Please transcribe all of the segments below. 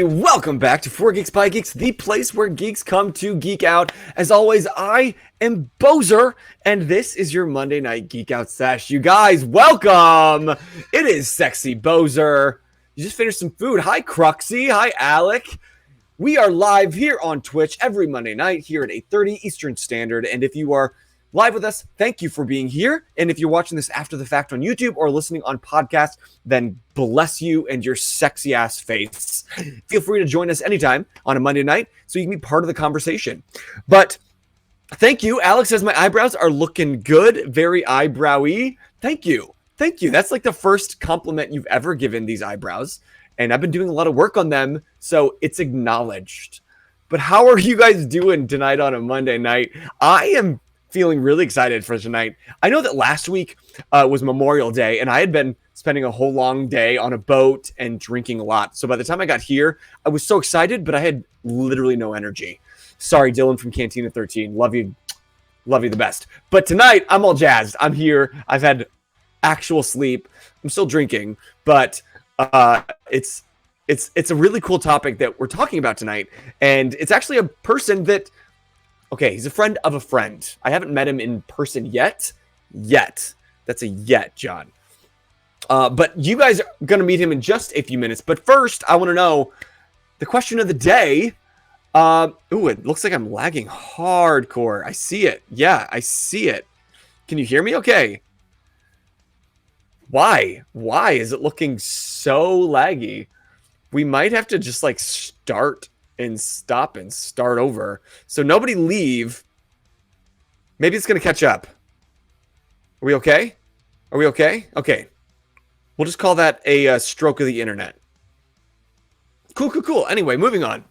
everybody, welcome back to 4Geeks by Geeks, the place where geeks come to geek out. As always, I am Boser, and this is your Monday night Geek Out Sesh. You guys, welcome! It is Sexy Boser. You just finished some food. Hi, Cruxy. Hi, Alec. We are live here on Twitch every Monday night here at 8:30 Eastern Standard, and if you are live with us, thank you for being here. And if you're watching this after the fact on YouTube or listening on podcast, then bless you and your sexy ass face. Feel free to join us anytime on a Monday night so you can be part of the conversation. But thank you. Alex says my eyebrows are looking good. Very eyebrowy. Thank you. Thank you. That's like the first compliment you've ever given these eyebrows. And I've been doing a lot of work on them, so it's acknowledged. But how are you guys doing tonight on a Monday night? I am feeling really excited for tonight. I know that last week was Memorial Day, and I had been spending a whole long day on a boat and drinking a lot. So by the time I got here, I was so excited, but I had literally no energy. Sorry, Dylan from Cantina 13. Love you the best. But tonight, I'm all jazzed. I'm here. I've had actual sleep. I'm still drinking, but it's a really cool topic that we're talking about tonight, and it's actually a person that. Okay, he's a friend of a friend. I haven't met him in person yet. That's a yet, John. But you guys are going to meet him in just a few minutes. But first, I want to know the question of the day. Ooh, it looks like I'm lagging hardcore. I see it. Yeah, I see it. Can you hear me okay? Why? Why is it looking so laggy? We might have to just like start and stop and start over. So nobody leave. Maybe it's going to catch up. Are we okay? Are we okay? Okay. We'll just call that a stroke of the internet. Cool. Anyway, moving on.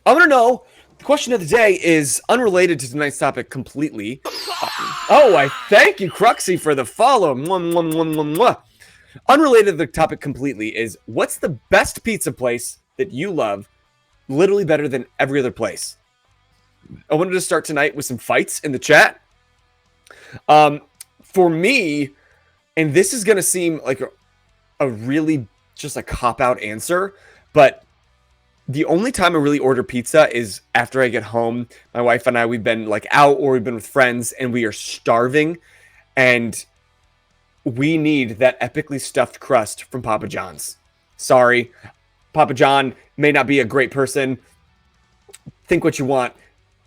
I want to know, the question of the day is unrelated to tonight's topic completely. I thank you, Cruxy, for the follow. Unrelated to the topic completely is, what's the best pizza place that you love literally better than every other place? I wanted to start tonight with some fights in the chat. For me, and this is going to seem like a really just a cop-out answer, but the only time I really order pizza is after I get home. My wife and I, we've been like out or we've been with friends and we are starving, and we need that epically stuffed crust from Papa John's. Sorry, Papa John may not be a great person. Think what you want.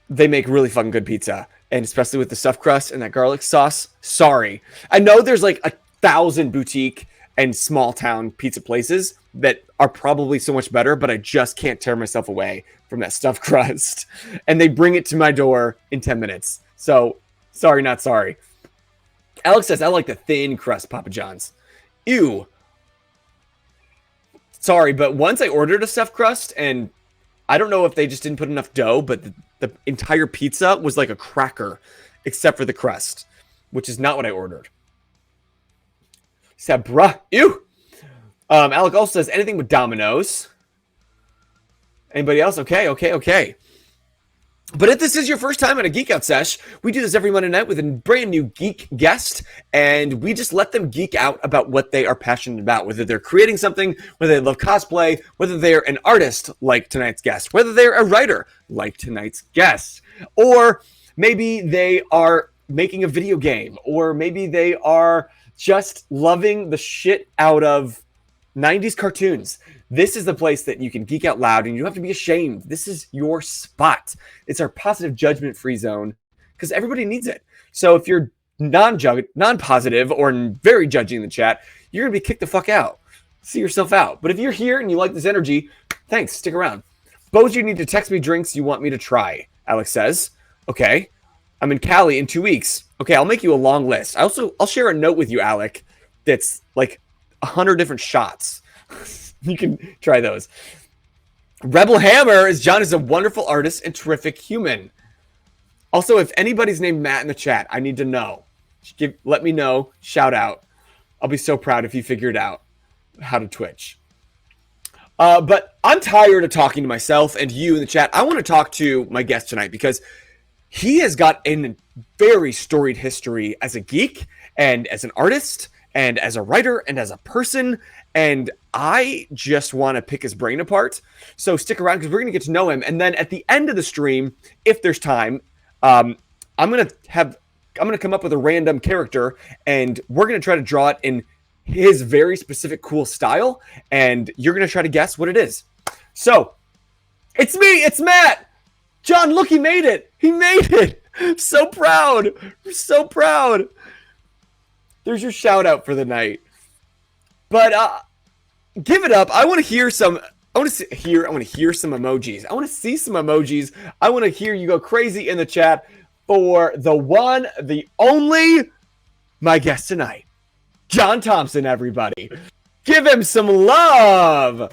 They make really fucking good pizza. And especially with the stuffed crust and that garlic sauce. Sorry. I know there's like 1,000 boutique and small town pizza places that are probably so much better, but I just can't tear myself away from that stuffed crust. And they bring it to my door in 10 minutes. So, sorry, not sorry. Alex says, I like the thin crust Papa John's. Ew. Sorry, but once I ordered a stuffed crust, and I don't know if they just didn't put enough dough, but the entire pizza was like a cracker, except for the crust, which is not what I ordered. He said, bruh, ew. Alec also says, anything with Domino's. Anybody else? Okay. But if this is your first time at a Geek Out Sesh, we do this every Monday night with a brand new geek guest, and we just let them geek out about what they are passionate about, whether they're creating something, whether they love cosplay, whether they're an artist like tonight's guest, whether they're a writer like tonight's guest, or maybe they are making a video game, or maybe they are just loving the shit out of 90s cartoons. This is the place that you can geek out loud and you don't have to be ashamed. This is your spot. It's our positive judgment-free zone because everybody needs it. So if you're non-positive or very judgy in the chat, you're going to be kicked the fuck out. See yourself out. But if you're here and you like this energy, thanks. Stick around. Boser, you need to text me drinks you want me to try, Alex says. Okay. I'm in Cali in 2 weeks. Okay, I'll make you a long list. I'll share a note with you, Alec, that's like 100 different shots. You can try those. Rebel Hammer is John is a wonderful artist and terrific human. Also, if anybody's named Matt in the chat, I need to know. Let me know. Shout out. I'll be so proud if you figured out how to Twitch. But I'm tired of talking to myself and you in the chat. I want to talk to my guest tonight because he has got a very storied history as a geek and as an artist and as a writer and as a person. And I just want to pick his brain apart. So stick around because we're going to get to know him. And then at the end of the stream, if there's time, I'm going to come up with a random character, and we're going to try to draw it in his very specific cool style. And you're going to try to guess what it is. So it's me. It's Matt. John, look, he made it. He made it. So proud. We're so proud. There's your shout out for the night. But give it up. I want to hear some. I want to hear some emojis. I want to see some emojis. I want to hear you go crazy in the chat for the one, the only, my guest tonight, John Thompson. Everybody, give him some love.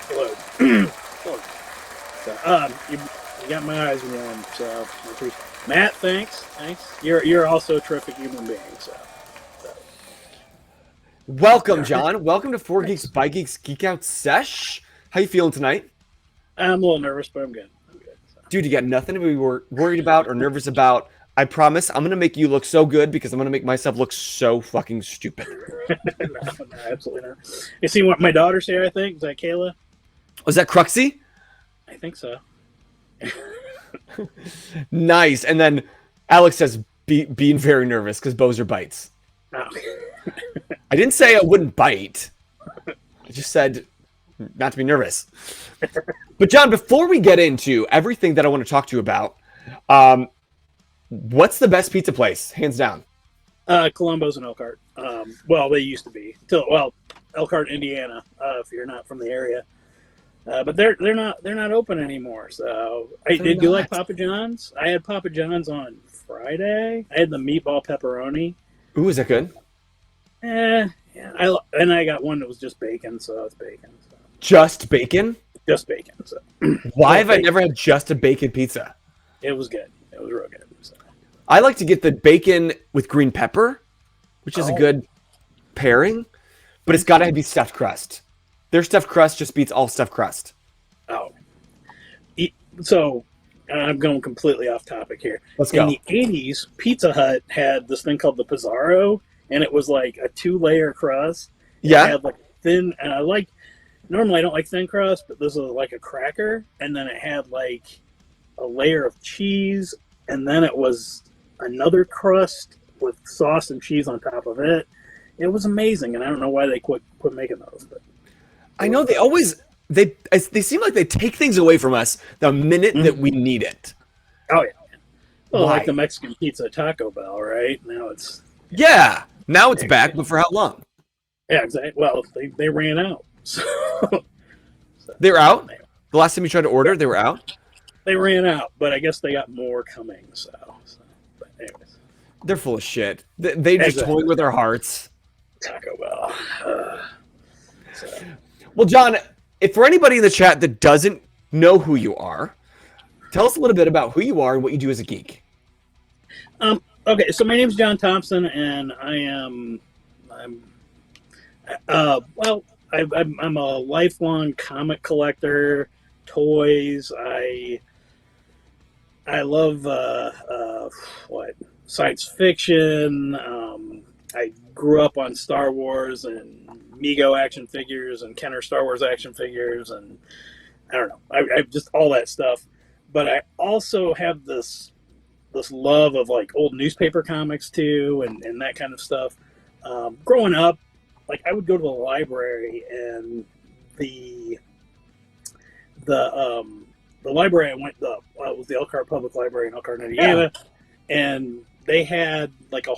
Hello. So, you got my eyes warm. So, Matt, thanks. You're also a terrific human being. So. Welcome, John. Welcome to 4Geeks by Geeks Geek Out Sesh. How you feeling tonight? I'm a little nervous, but I'm good. So. Dude, you got nothing to be worried about or nervous about. I promise I'm going to make you look so good because I'm going to make myself look so fucking stupid. No, absolutely not. You seen what my daughter say, I think? Is that Kayla? Was that Cruxy? I think so. Nice. And then Alex says being very nervous because Boser bites. Oh. I didn't say I wouldn't bite. I just said not to be nervous. But John, before we get into everything that I want to talk to you about, what's the best pizza place, hands down? Columbo's and Elkhart. Well, they used to be. Elkhart, Indiana, if you're not from the area. But they're not open anymore. So, did you like Papa John's? I had Papa John's on Friday. I had the meatball pepperoni. Ooh, is that good? Yeah. I got one that was just bacon, so it's bacon. So. Just bacon? Just bacon. So. Why have I never had just a bacon pizza? It was good. It was real good. So. I like to get the bacon with green pepper, which is a good pairing, but it's got to be stuffed crust. Their stuffed crust just beats all stuffed crust. Oh. So, I'm going completely off topic here. Let's go. In the 80s, Pizza Hut had this thing called the Pizarro, and it was like a 2-layer crust. Yeah. It had like thin, and normally I don't like thin crust, but this was like a cracker, and then it had like a layer of cheese, and then it was another crust with sauce and cheese on top of it. It was amazing, and I don't know why they quit making those. But I know they seem like they take things away from us the minute that we need it. Oh yeah. Well, why? like the Mexican pizza at Taco Bell, right? Now it's now it's back, but for how long? Yeah, exactly. Well, they ran out. So They're out? The last time you tried to order, they were out? They ran out, but I guess they got more coming. So but anyways. They're full of shit. They just toy with our hearts. Taco Bell. Well, John, if for anybody in the chat that doesn't know who you are, tell us a little bit about who you are and what you do as a geek. Okay, so my name's John Thompson, and I'm a lifelong comic collector, toys. I love science fiction. I grew up on Star Wars and Mego action figures and Kenner Star Wars action figures, and I don't know, I just all that stuff. But I also have this love of like old newspaper comics too, and that kind of stuff. Growing up, like I would go to the library, and the library I went to was the Elkhart Public Library in Elkhart, Indiana, and they had like a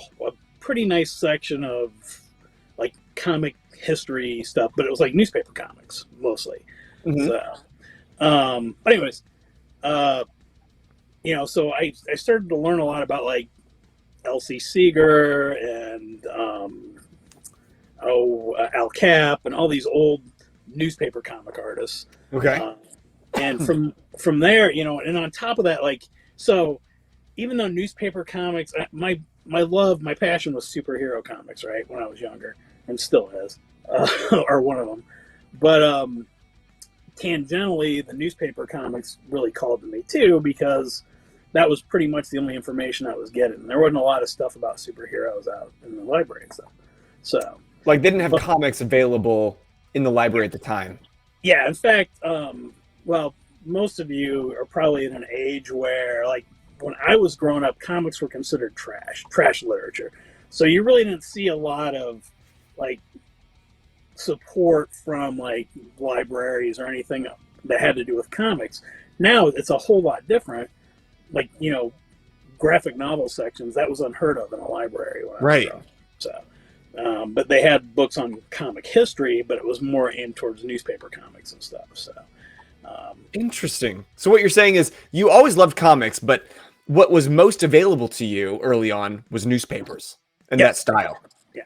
pretty nice section of like comic history stuff, but it was like newspaper comics mostly. Mm-hmm. So, but anyways, so I started to learn a lot about like L.C. Seeger and Al Cap and all these old newspaper comic artists. Okay. And from there, and on top of that, like, so even though newspaper comics, my passion was superhero comics, right, when I was younger, and still is, or one of them. But tangentially, the newspaper comics really called to me too, because that was pretty much the only information I was getting. There wasn't a lot of stuff about superheroes out in the library and stuff. So, like, they didn't have comics available in the library at the time. Yeah, in fact, well, most of you are probably in an age where, like, when I was growing up, comics were considered trash literature. So you really didn't see a lot of, like, support from, like, libraries or anything that had to do with comics. Now it's a whole lot different. Like, graphic novel sections, that was unheard of in a library when I was growing up. So, but they had books on comic history, but it was more aimed towards newspaper comics and stuff. So, interesting. So what you're saying is you always loved comics, but what was most available to you early on was newspapers and that style. Yeah.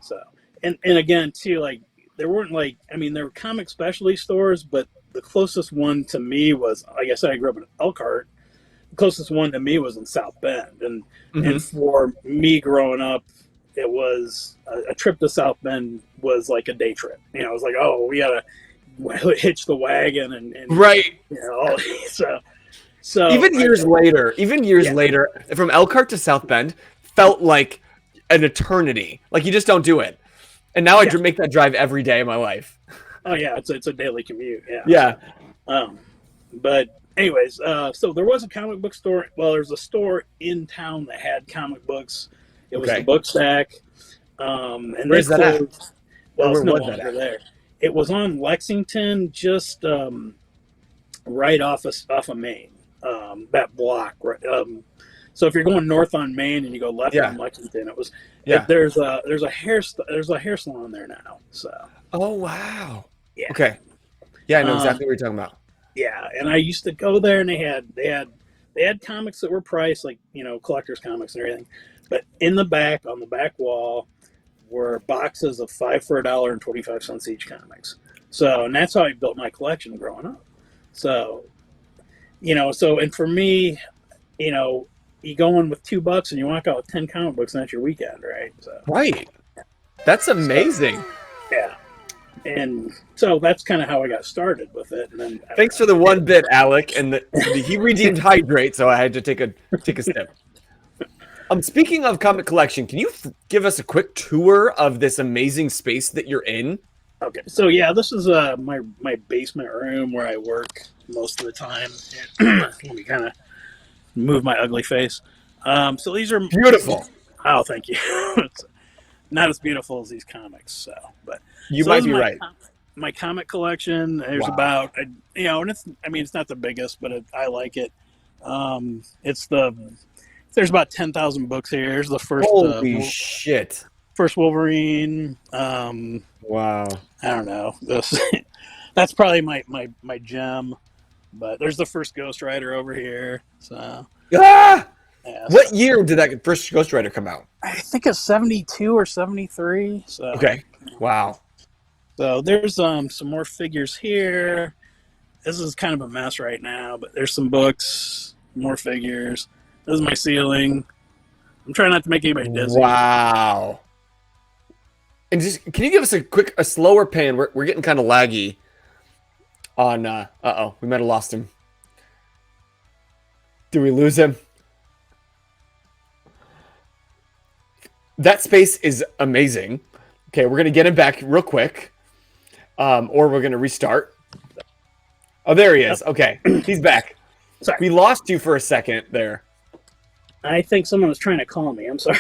So, and again, too, like, there weren't, like, I mean, there were comic specialty stores, but the closest one to me was, like I said, I grew up in Elkhart. The closest one to me was in South Bend. And for me growing up, it was a trip to South Bend was like a day trip. It was like, oh, we got to hitch the wagon and right. So even years later, from Elkhart to South Bend felt like an eternity. Like you just don't do it. And now I make that drive every day of my life. Oh yeah, it's a daily commute. Yeah. But anyways, so there was a comic book store. Well, there's a store in town that had comic books. It was the Book Stack. And where's that at? Well, it's no longer there. It was on Lexington, just right off of Main. That block, right? So if you're going north on Main and you go left on Lexington, it was. Yeah. There's a hair salon there now. So. Oh wow. Yeah. Okay. Yeah, I know exactly what you're talking about. Yeah, and I used to go there, and they had comics that were priced, like, collector's comics and everything. But in the back, on the back wall, were boxes of 5 for $1.25 each comics. So, and that's how I built my collection growing up. So, and for me, you go in with $2 and you walk out with 10 comic books, and that's your weekend, right? So, right. That's amazing. So, yeah. And so that's kind of how I got started with it. And then thanks for the one bit, Alec. And he redeemed hydrate, so I had to take a step. Speaking of comic collection, can you give us a quick tour of this amazing space that you're in? Okay, so yeah, this is my basement room where I work most of the time. Let me kind of move my ugly face. So these are beautiful. Oh, thank you. Not as beautiful as these comics, but you might be right. My comic collection. There's about and it's not the biggest, but I like it. There's about 10,000 books here. There's the first. Holy shit! First Wolverine. Wow. I don't know. That's probably my gem. But there's the first Ghost Rider over here. So. Ah! Yeah, what year did that first Ghost Rider come out? I think it's 72 or 73. So. Okay. Wow. So there's some more figures here. This is kind of a mess right now, but there's some books, more figures. This is my ceiling. I'm trying not to make anybody dizzy. Wow. And just can you give us a slower pan? We're getting kind of laggy on we might have lost him. Did we lose him? That space is amazing. Okay, we're gonna get him back real quick. Or we're gonna restart. Oh, there he is. Okay, he's back. Sorry. We lost you for a second there. I think someone was trying to call me. I'm sorry.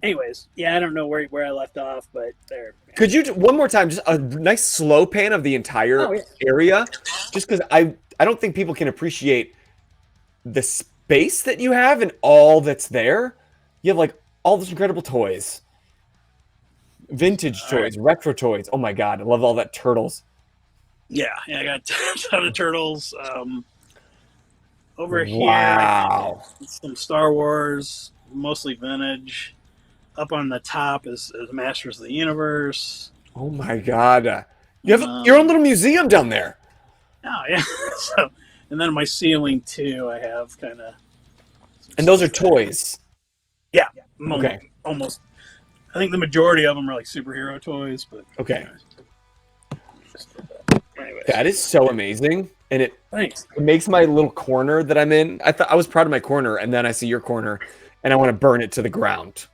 Anyways, yeah, I don't know where I left off, but there. Could you one more time, just a nice slow pan of the entire area, just because I don't think people can appreciate the space that you have and all that's there. You have like all those incredible toys, vintage toys, retro toys. Oh my god, I love all that turtles. Yeah, I got a ton of turtles. Over here, some Star Wars, mostly vintage. Up on the top is Masters of the Universe. Oh my god, you have your own little museum down there. Oh yeah. So, and then on my ceiling too, I have kind of. And those are toys. Yeah. Okay. Almost. I think the majority of them are like superhero toys, but okay. Anyways. That is so amazing, and it makes my little corner that I'm in. I was proud of my corner, and then I see your corner, and I want to burn it to the ground.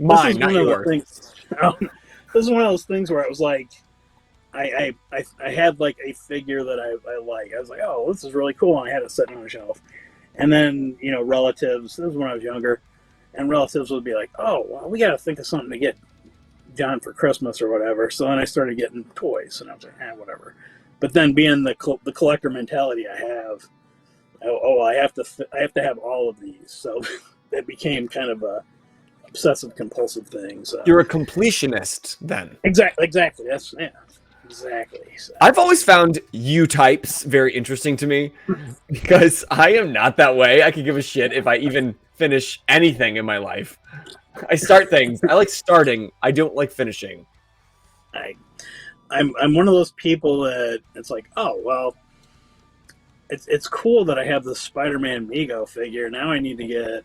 Mine, not yours. This is one of those things where I was like, I had like a figure that I like. I was like, oh, this is really cool. And I had it sitting on a shelf. And then, relatives, this was when I was younger, and relatives would be like, oh, well, we got to think of something to get John for Christmas or whatever. So then I started getting toys, and I was like, whatever. But then being the collector mentality I have, I have to have all of these. So it became kind of a obsessive compulsive thing. So You're a completionist then. Exactly. That's exactly. So. I've always found you types very interesting to me because I am not that way. I could give a shit if I even finish anything in my life. I start things. I like starting. I don't like finishing. I'm one of those people that it's like, oh well, it's cool that I have the Spider-Man Mego figure. Now I need to get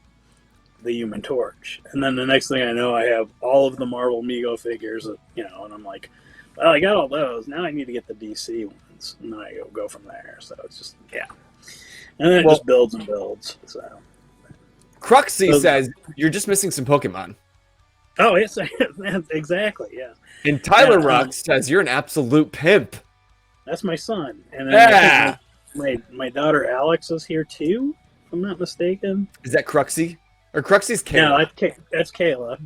the Human Torch, and then the next thing I know, I have all of the Marvel Mego figures. And I'm like, well, I got all those. Now I need to get the DC ones, and then I go from there. So it's just and then it just builds and builds. So Cruxy says you're just missing some Pokemon. Oh yes, exactly. Yeah. And Tyler Ruck says you're an absolute pimp. That's my son, and then my daughter Alex is here too, if I'm not mistaken. Is that Cruxy? Or Cruxy's Kayla? No, that's Kayla.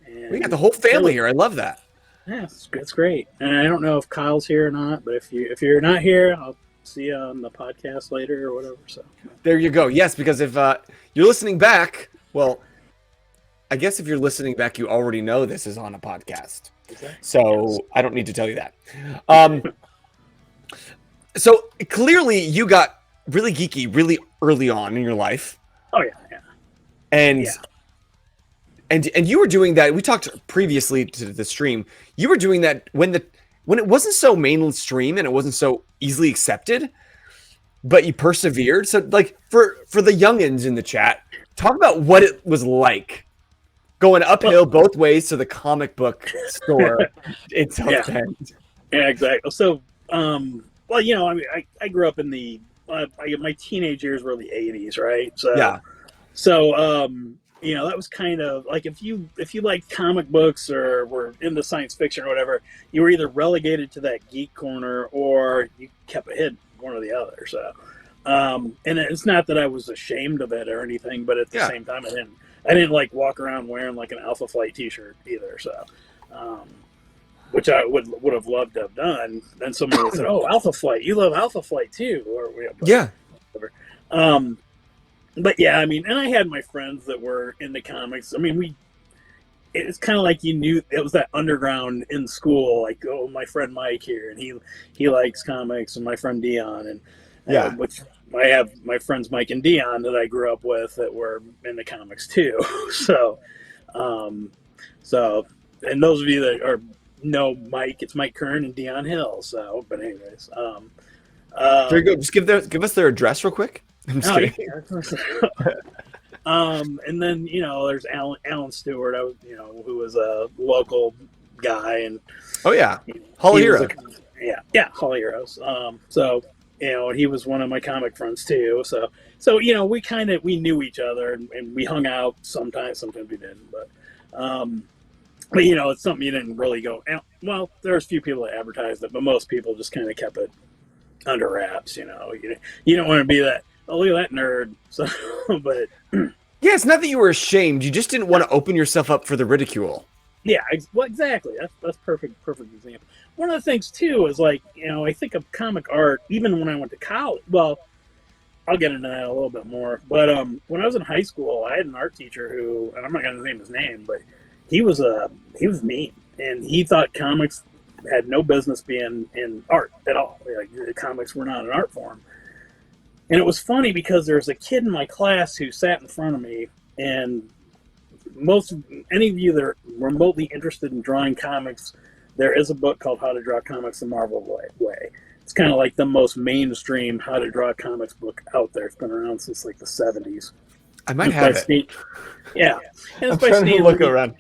And we got the whole family here. I love that. Yeah, it's great. And I don't know if Kyle's here or not, but if you're not here, I'll see you on the podcast later or whatever. So there you go. Yes, because if you're listening back, well, I guess if you're listening back, you already know this is on a podcast. Exactly. So I don't need to tell you that. So clearly you got really geeky really early on in your life. Oh yeah. And you were doing that. We talked previously to the stream. You were doing that when it wasn't so mainstream and it wasn't so easily accepted, but you persevered. So like for the youngins in the chat, talk about what it was like going uphill both ways to the comic book store in South Bend. Yeah, exactly. So, I grew up in my teenage years were the 80s, right? So, that was kind of like if you liked comic books or were into science fiction or whatever, you were either relegated to that geek corner or you kept it hidden, one or the other. So, and it's not that I was ashamed of it or anything, but at the same time, I didn't like walk around wearing like an Alpha Flight T-shirt either. So, which I would have loved to have done. Then someone would say, "Oh, Alpha Flight, you love Alpha Flight too," or whatever. But yeah, I mean, and I had my friends that were into comics. I mean, it's kind of like you knew it was that underground in school. Like, oh, my friend Mike here, and he likes comics, and my friend Dion, and which I have my friends Mike and Dion that I grew up with that were into comics too. So, and those of you that know Mike, it's Mike Kern and Dion Hill. So, but anyways, there you go. Just give us their address real quick. I'm just kidding. And then there's Alan Stewart, who was a local guy, and Hall of Heroes. Hall of Heroes. So he was one of my comic friends too. So we knew each other and we hung out sometimes we didn't, but it's something you didn't really go. Well, there's a few people that advertised it, but most people just kind of kept it under wraps. You don't want to be that. Oh, look at that nerd. So, but it's not that you were ashamed. You just didn't want to open yourself up for the ridicule. Yeah, well, exactly. That's perfect example. One of the things too is like I think of comic art even when I went to college. Well, I'll get into that a little bit more. But when I was in high school, I had an art teacher who, and I'm not going to name his name, but he was mean, and he thought comics had no business being in art at all. Like comics were not an art form. And it was funny because there was a kid in my class who sat in front of me, and any of you that are remotely interested in drawing comics, there is a book called How to Draw Comics the Marvel Way. It's kind of like the most mainstream how to draw comics book out there. It's been around since like the 70s. I might have it. Yeah. And I'm trying to look around.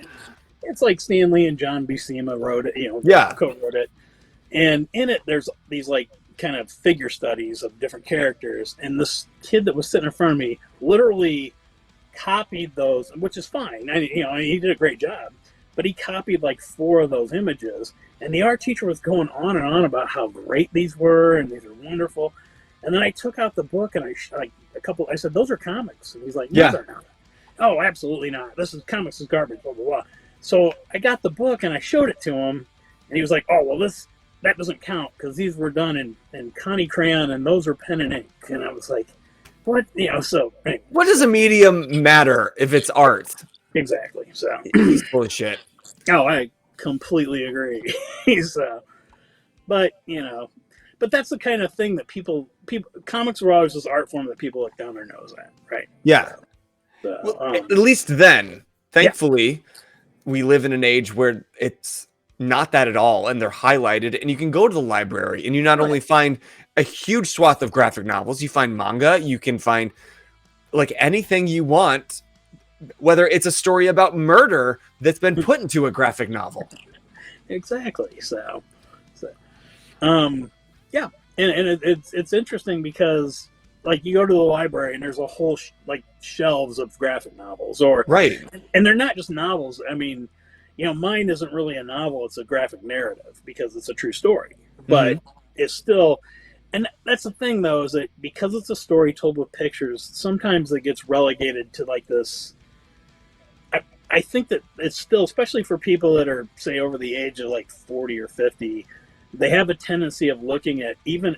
It's like Stan Lee and John Buscema wrote it, co-wrote it. And in it, there's these like kind of figure studies of different characters, and this kid that was sitting in front of me literally copied those, which is fine. He did a great job, but he copied like 4 of those images, and the art teacher was going on and on about how great these were and these are wonderful. And then I took out the book and I said, those are comics. And he's like, no, they're not. Oh, absolutely not. This is comics is garbage, blah, blah, blah. So I got the book and I showed it to him, and he was like, oh, well, that doesn't count because these were done in Connie crayon and those are pen and ink. And I was like, what? So anyway. What does a medium matter if it's art? Exactly. So he's full of shit. Oh, I completely agree. But that's the kind of thing that people comics were always this art form that people look down their nose at, right? Yeah. So, well, at least then, thankfully, we live in an age where it's not that at all, and they're highlighted, and you can go to the library, and you not only find a huge swath of graphic novels, you find manga, you can find like anything you want, whether it's a story about murder that's been put into a graphic novel. Exactly. So yeah, and it's interesting because like you go to the library and there's a whole shelves of graphic novels, and they're not just novels. I mean, mine isn't really a novel; it's a graphic narrative because it's a true story, but it's still. And that's the thing, though, is that because it's a story told with pictures, sometimes it gets relegated to like this. I think that it's still, especially for people that are, say, over the age of like 40 or 50, they have a tendency of looking at even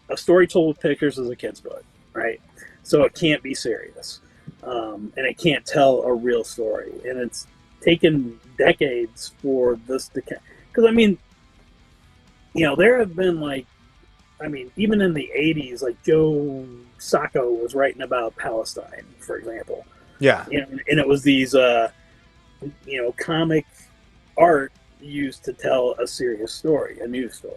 a story told with pictures as a kid's book, right? So it can't be serious, and it can't tell a real story. And it's taken decades for this to, because I mean, there have been even in the 80s, like Joe Sacco was writing about Palestine, for example. Yeah. And it was these, comic art used to tell a serious story, a news story.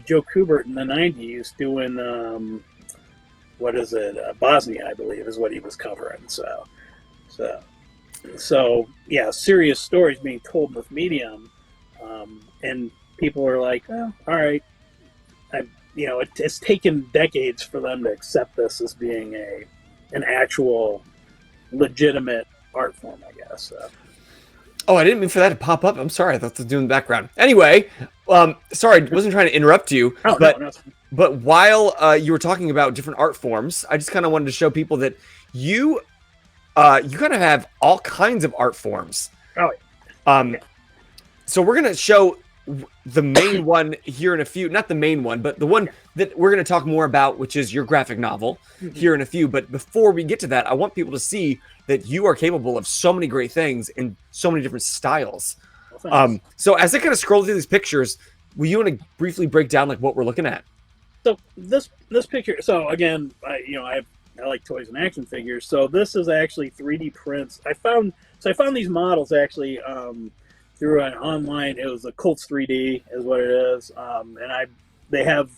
Joe Kubert in the 90s doing, Bosnia, I believe, is what he was covering. So yeah, serious stories being told with medium, and people are like, oh, all right. It's taken decades for them to accept this as being an actual legitimate art form, I guess. So. Oh, I didn't mean for that to pop up. I'm sorry. I thought it was doing the background. Anyway, sorry, wasn't trying to interrupt you. Oh, but, no. But while you were talking about different art forms, I just kind of wanted to show people that you kind of have all kinds of art forms. Oh, yeah. So we're going to show the main one here in a few, not the main one, but the one that we're going to talk more about, which is your graphic novel here in a few. But before we get to that, I want people to see that you are capable of so many great things in so many different styles. So as I kind of scroll through these pictures, will you want to briefly break down like what we're looking at? So this picture, so again, I like toys and action figures. So this is actually 3D prints. I found these models actually, through an online, it was a Colts 3D is what it is, and they have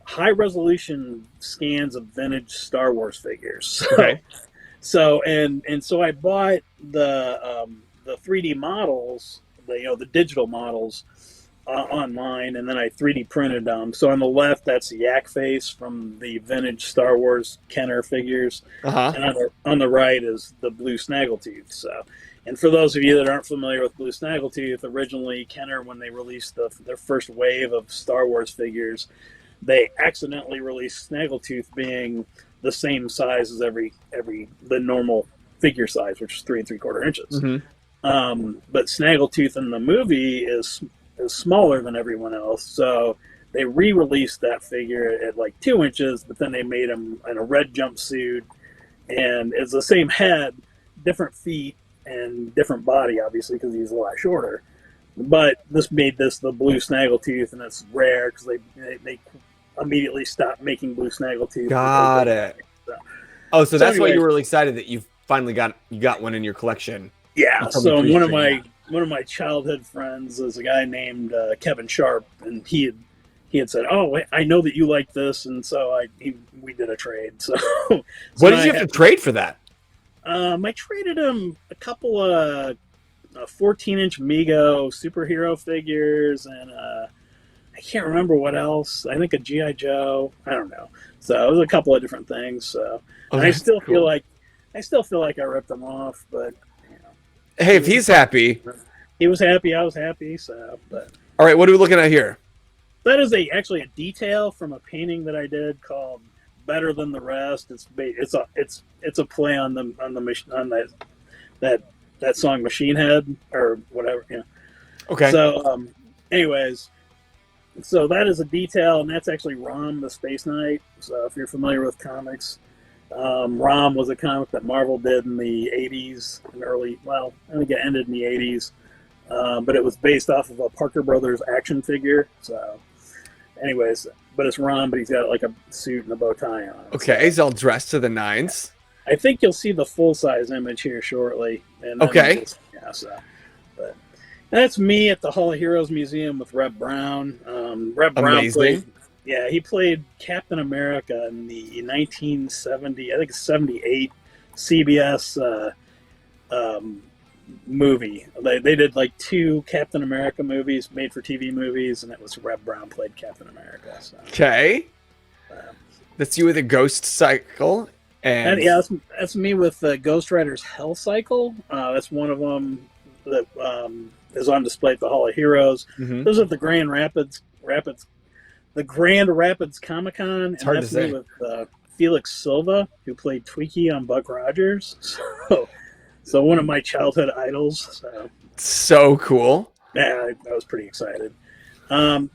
high resolution scans of vintage Star Wars figures. Okay. So I bought the 3D models, the digital models online, and then I 3D printed them. So on the left, that's the Yak face from the vintage Star Wars Kenner figures, and on the right is the blue Snaggletooth. So. And for those of you that aren't familiar with Blue Snaggletooth, originally Kenner, when they released their first wave of Star Wars figures, they accidentally released Snaggletooth being the same size as the normal figure size, which is 3 3/4 inches. But Snaggletooth in the movie is smaller than everyone else, so they re-released that figure at like 2 inches, but then they made him in a red jumpsuit, and it's the same head, different feet, and different body, obviously, because he's a lot shorter. But this made this the blue Snaggletooth, and it's rare because they immediately stopped making blue Snaggletooth. Got it. So that's why you were really excited that you finally got one in your collection. Yeah. So one of my childhood friends is a guy named Kevin Sharp, and he had said, "Oh, I know that you like this," and so we did a trade. So what did you have to trade for that? I traded him a couple of 14-inch Mego superhero figures, and I can't remember what else. I think a G.I. Joe. I don't know. So it was a couple of different things. So I still feel like I ripped them off, but Hey, if he's happy. He was happy. I was happy. So, but All right, what are we looking at here? that is actually a detail from a painting that I did called "Better Than the Rest." It's a play on that song Machine Head or whatever. You know. Okay. So, anyways, so that is a detail, and that's actually Rom the Space Knight. So if you're familiar with comics, Rom was a comic that Marvel did in the 80s and I think it ended in the 80s. But it was based off of a Parker Brothers action figure. So, anyways, but it's Ron, but he's got like a suit and a bow tie on. Okay, So he's all dressed to the nines. I think you'll see the full size image here shortly. And okay. Yeah, so, but that's me at the Hall of Heroes Museum with Reb Brown. Reb Brown he played Captain America in the 1970, I think it's 78 CBS movie. They did like 2 Captain America movies, made for TV movies, and it was Reb Brown played Captain America. So. Okay. That's you with a Ghost Cycle. And yeah, that's me with Ghost Rider's Hell Cycle. That's one of them that is on display at the Hall of Heroes. Mm-hmm. Those are the Grand Rapids Comic Con. It's hard to say. Me with Felix Silva, who played Twiki on Buck Rogers. So one of my childhood idols. So cool. Yeah, I was pretty excited.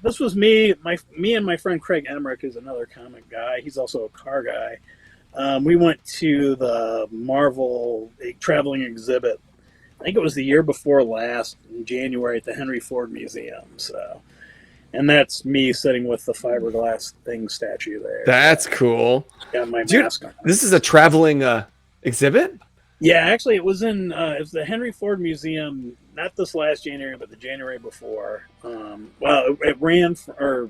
This was me and my friend Craig Emmerich, who's another comic guy. He's also a car guy. We went to the Marvel traveling exhibit. I think it was the year before last, in January, at the Henry Ford Museum. So, and that's me sitting with the fiberglass thing statue there. That's cool. Got my mask on. This is a traveling exhibit? Yeah, actually, it was the Henry Ford Museum, not this last January, but the January before. It ran I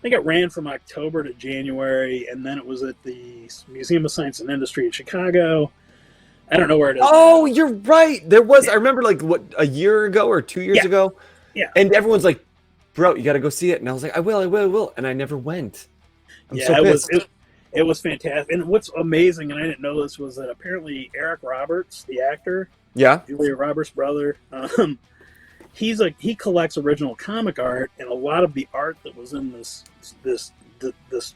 think it ran from October to January, and then it was at the Museum of Science and Industry in Chicago. I don't know where it is. Oh, now. You're right. There was. Yeah. I remember, a year ago or 2 years ago. Yeah. And everyone's like, "Bro, you got to go see it." And I was like, "I will," and I never went. I'm so pissed. It was fantastic. And what's amazing, and I didn't know this, was that apparently Eric Roberts, the actor, Julia Roberts' brother, he collects original comic art, and a lot of the art that was in this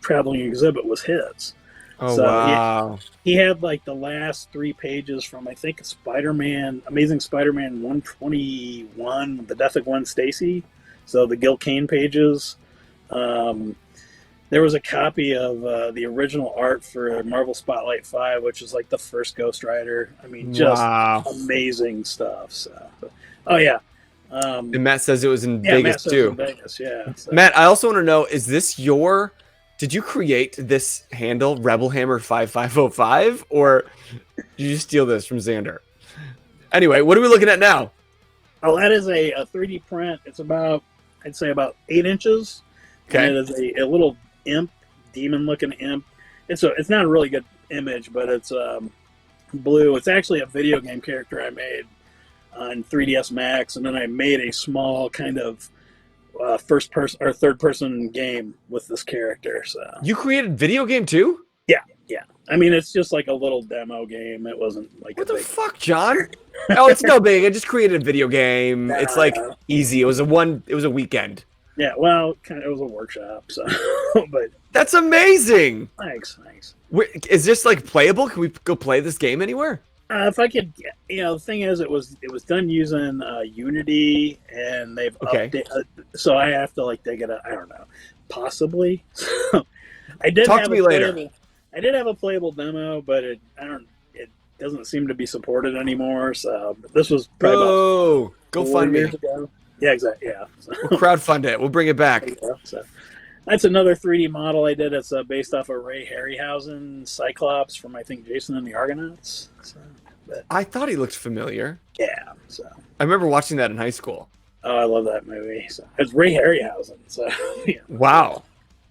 traveling exhibit was his. Oh, so wow. He had the last 3 pages from, I think, Amazing Spider-Man 121, The Death of Gwen Stacy. So the Gil Kane pages. There was a copy of the original art for Marvel Spotlight 5, which is the first Ghost Rider. I mean, just amazing stuff. So, oh yeah. And Matt says it was in Vegas too. In Vegas, yeah. So. Matt, I also want to know: is this did you create this handle, Rebel Hammer 5505, or did you steal this from Xander? Anyway, what are we looking at now? Oh, that is a 3D print. It's I'd say about 8 inches. Okay. And it is a little demon-looking imp. It's not a really good image, but it's blue. It's actually a video game character I made on 3DS Max, and then I made a small kind of first-person or third-person game with this character. So you created video game too? Yeah. I mean, it's just a little demo game. It wasn't what the fuck, John? Oh, it's no big. I just created a video game. It's easy. It was a weekend. Yeah, well, it was a workshop, so but that's amazing. Thanks. Is this playable? Can we go play this game anywhere? If I could, the thing is, it was done using Unity, and they've updated. So I have to dig it up. I don't know, possibly. I did talk to me later. I did have a playable demo, but it doesn't seem to be supported anymore. So this was probably go find me. Ago. Yeah, exactly. Yeah. We'll crowdfund it. We'll bring it back. So that's another 3D model I did. It's based off of Ray Harryhausen Cyclops from, I think, Jason and the Argonauts. So, I thought he looked familiar. Yeah. So I remember watching that in high school. Oh, I love that movie. So it's Ray Harryhausen. So wow,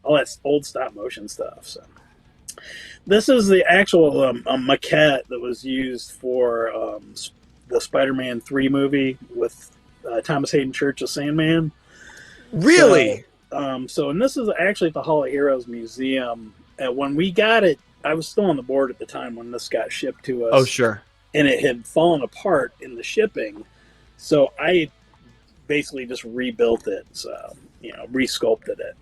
all that old stop motion stuff. So this is the actual maquette that was used for the Spider-Man 3 movie with Thomas Hayden Church as Sandman. Really? So, and this is actually at the Hall of Heroes Museum. When we got it, I was still on the board at the time when this got shipped to us. Oh, sure. and it had fallen apart in the shipping. So I basically just rebuilt it. So, resculpted it.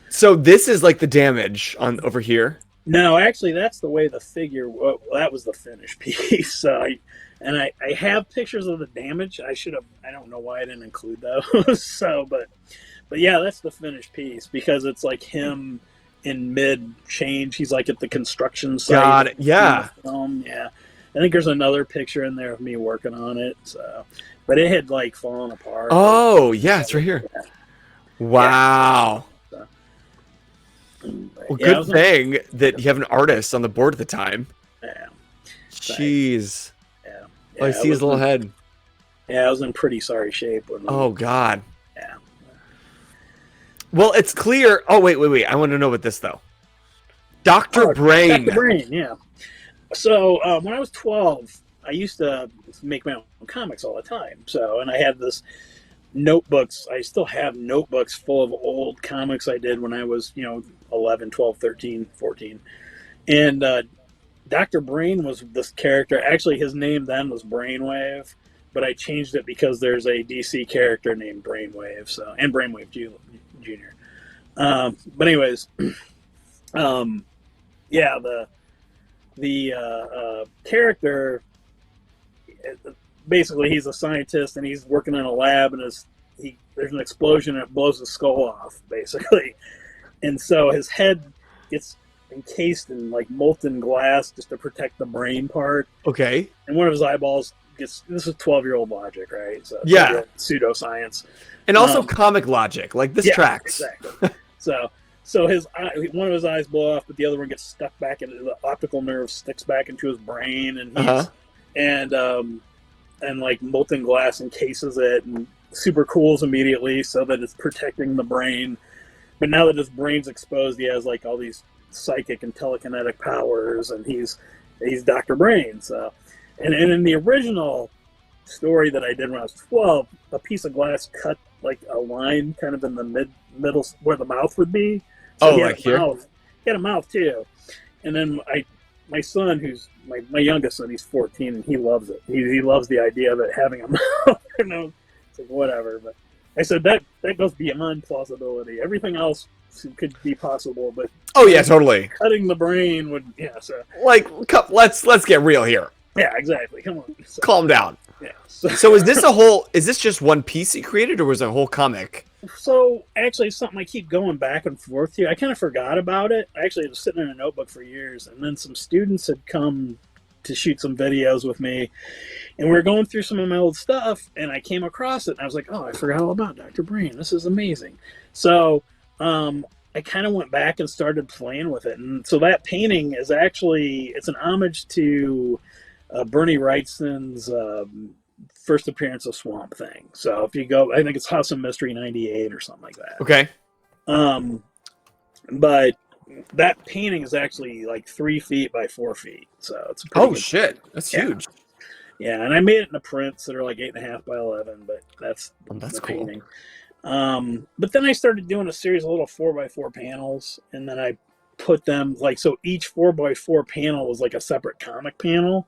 So this is like the damage on over here. No, actually, that's the way the figure. Well, that was the finished piece. So I have pictures of the damage. I should have. I don't know why I didn't include those. So, but yeah, that's the finished piece because it's like him in mid change. He's like at the construction site. Got it. Yeah. Yeah. I think there's another picture in there of me working on it. So, but it had like fallen apart. Oh yeah, it's right here. Yeah. Wow. Yeah. Well, good thing that you have an artist on the board at the time. Yeah. Jeez. Yeah. Oh, I see his little head. Yeah, I was in pretty sorry shape. Oh God. Yeah. Well, it's clear. Oh wait. I want to know about this though. Dr. Brain. Dr. Brain. Yeah. So when I was 12, I used to make my own comics all the time. So, and I had this notebooks. I still have notebooks full of old comics I did when I was, 11, 12, 13, 14. And Dr. Brain was this character. Actually, his name then was Brainwave, but I changed it because there's a DC character named Brainwave, so, and Brainwave Jr. But anyways, yeah, the character, basically he's a scientist and he's working in a lab and there's an explosion and it blows his skull off, basically. And so his head gets encased in like molten glass just to protect the brain part. Okay. And one of his eyeballs gets, this is 12-year-old logic, right? So yeah. Pseudoscience. And also comic logic, like this tracks. Exactly. So one of his eyes blow off, but the other one gets stuck back into the optical nerve, sticks back into his brain, and and like molten glass encases it and super cools immediately so that it's protecting the brain. But now that his brain's exposed, he has like all these psychic and telekinetic powers, and he's Dr. Brain. So, and in the original story that I did when I was 12, a piece of glass cut like a line kind of in the middle where the mouth would be. So he had like here? He had a mouth too. And then my son, who's my youngest son, he's 14, and he loves it. He loves the idea of it having a mouth. It's like whatever. But I said that goes beyond plausibility. Everything else could be possible, but oh yeah, totally. Cutting the brain would, yeah. So like, let's get real here. Yeah, exactly. Come on, so, calm down. Yeah. So is this just one piece you created, or was it a whole comic? So actually, it's something I keep going back and forth to. I kind of forgot about it. Actually, it was sitting in a notebook for years, and then some students had come to shoot some videos with me, and we were going through some of my old stuff, and I came across it, and I was like, oh, I forgot all about Dr. Brain. This is amazing. So I kind of went back and started playing with it, and so that painting is actually, it's an homage to Bernie Wrightson's first appearance of Swamp Thing. So if you go, I think it's House of Mystery 98 or something like that. Okay. But that painting is actually like 3 feet by 4 feet. So it's a pretty good shit. painting. That's huge. Yeah, and I made it in the prints that are like 8.5 by 11, but that's cool. Painting. But then I started doing a series of little 4x4 panels, and then I put them like, so each 4x4 panel was like a separate comic panel.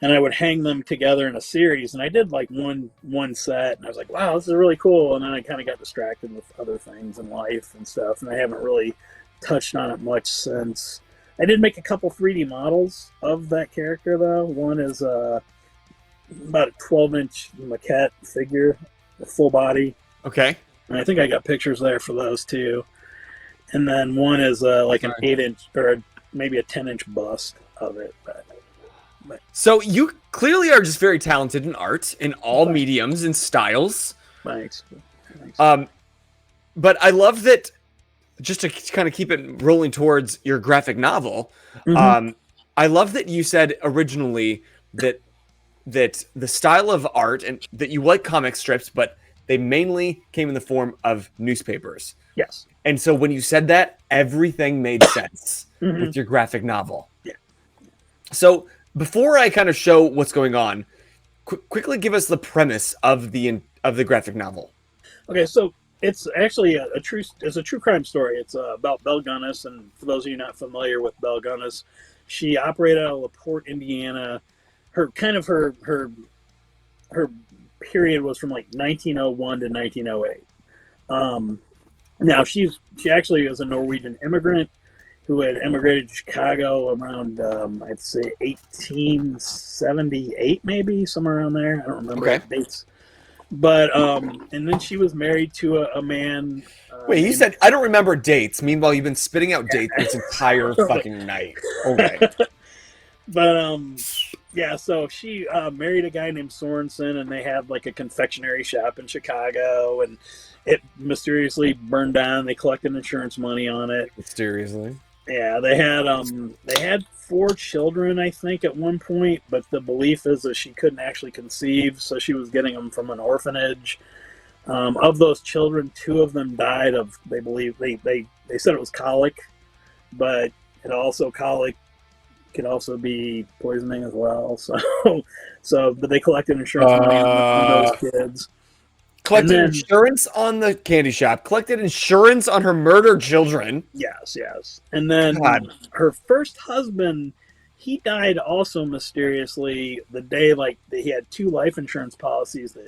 And I would hang them together in a series, and I did like one set, and I was like, wow, this is really cool. And then I kind of got distracted with other things in life and stuff, and I haven't really touched on it much since. I did make a couple 3D models of that character, though. One is about a 12-inch maquette figure, a full body. Okay. And I think I got pictures there for those, too. And then one is like an 8-inch, or maybe a 10-inch bust of it, but so you clearly are just very talented in art in all mediums and styles. Thanks. But I love that, just to kind of keep it rolling towards your graphic novel. I love that you said originally that the style of art and that you like comic strips, but they mainly came in the form of newspapers. Yes. And so when you said that, everything made sense with your graphic novel. Yeah. So before I kind of show what's going on, quickly give us the premise of the graphic novel. Okay, so it's actually a true crime story. It's about Belle Gunnis, and for those of you not familiar with Belle Gunnis, she operated out of LaPorte, Indiana. her period was from like 1901 to 1908. Now she actually is a Norwegian immigrant who had immigrated to Chicago around I'd say 1878, maybe somewhere around there. I don't remember the dates. But and then she was married to a man. Wait, he said I don't remember dates. Meanwhile, you've been spitting out dates this entire fucking night. Okay. But yeah, so she married a guy named Sorensen, and they had like a confectionery shop in Chicago, and it mysteriously burned down. They collected insurance money on it. Mysteriously. Yeah, they had 4 children, I think, at one point, but the belief is that she couldn't actually conceive, so she was getting them from an orphanage. Of those children, 2 of them died of, they believe, they said it was colic, but colic could also be poisoning as well. But they collected insurance money on those kids. Collected insurance on the candy shop. Collected insurance on her murdered children. Yes. And then her first husband, he died also mysteriously the day, like, he had 2 life insurance policies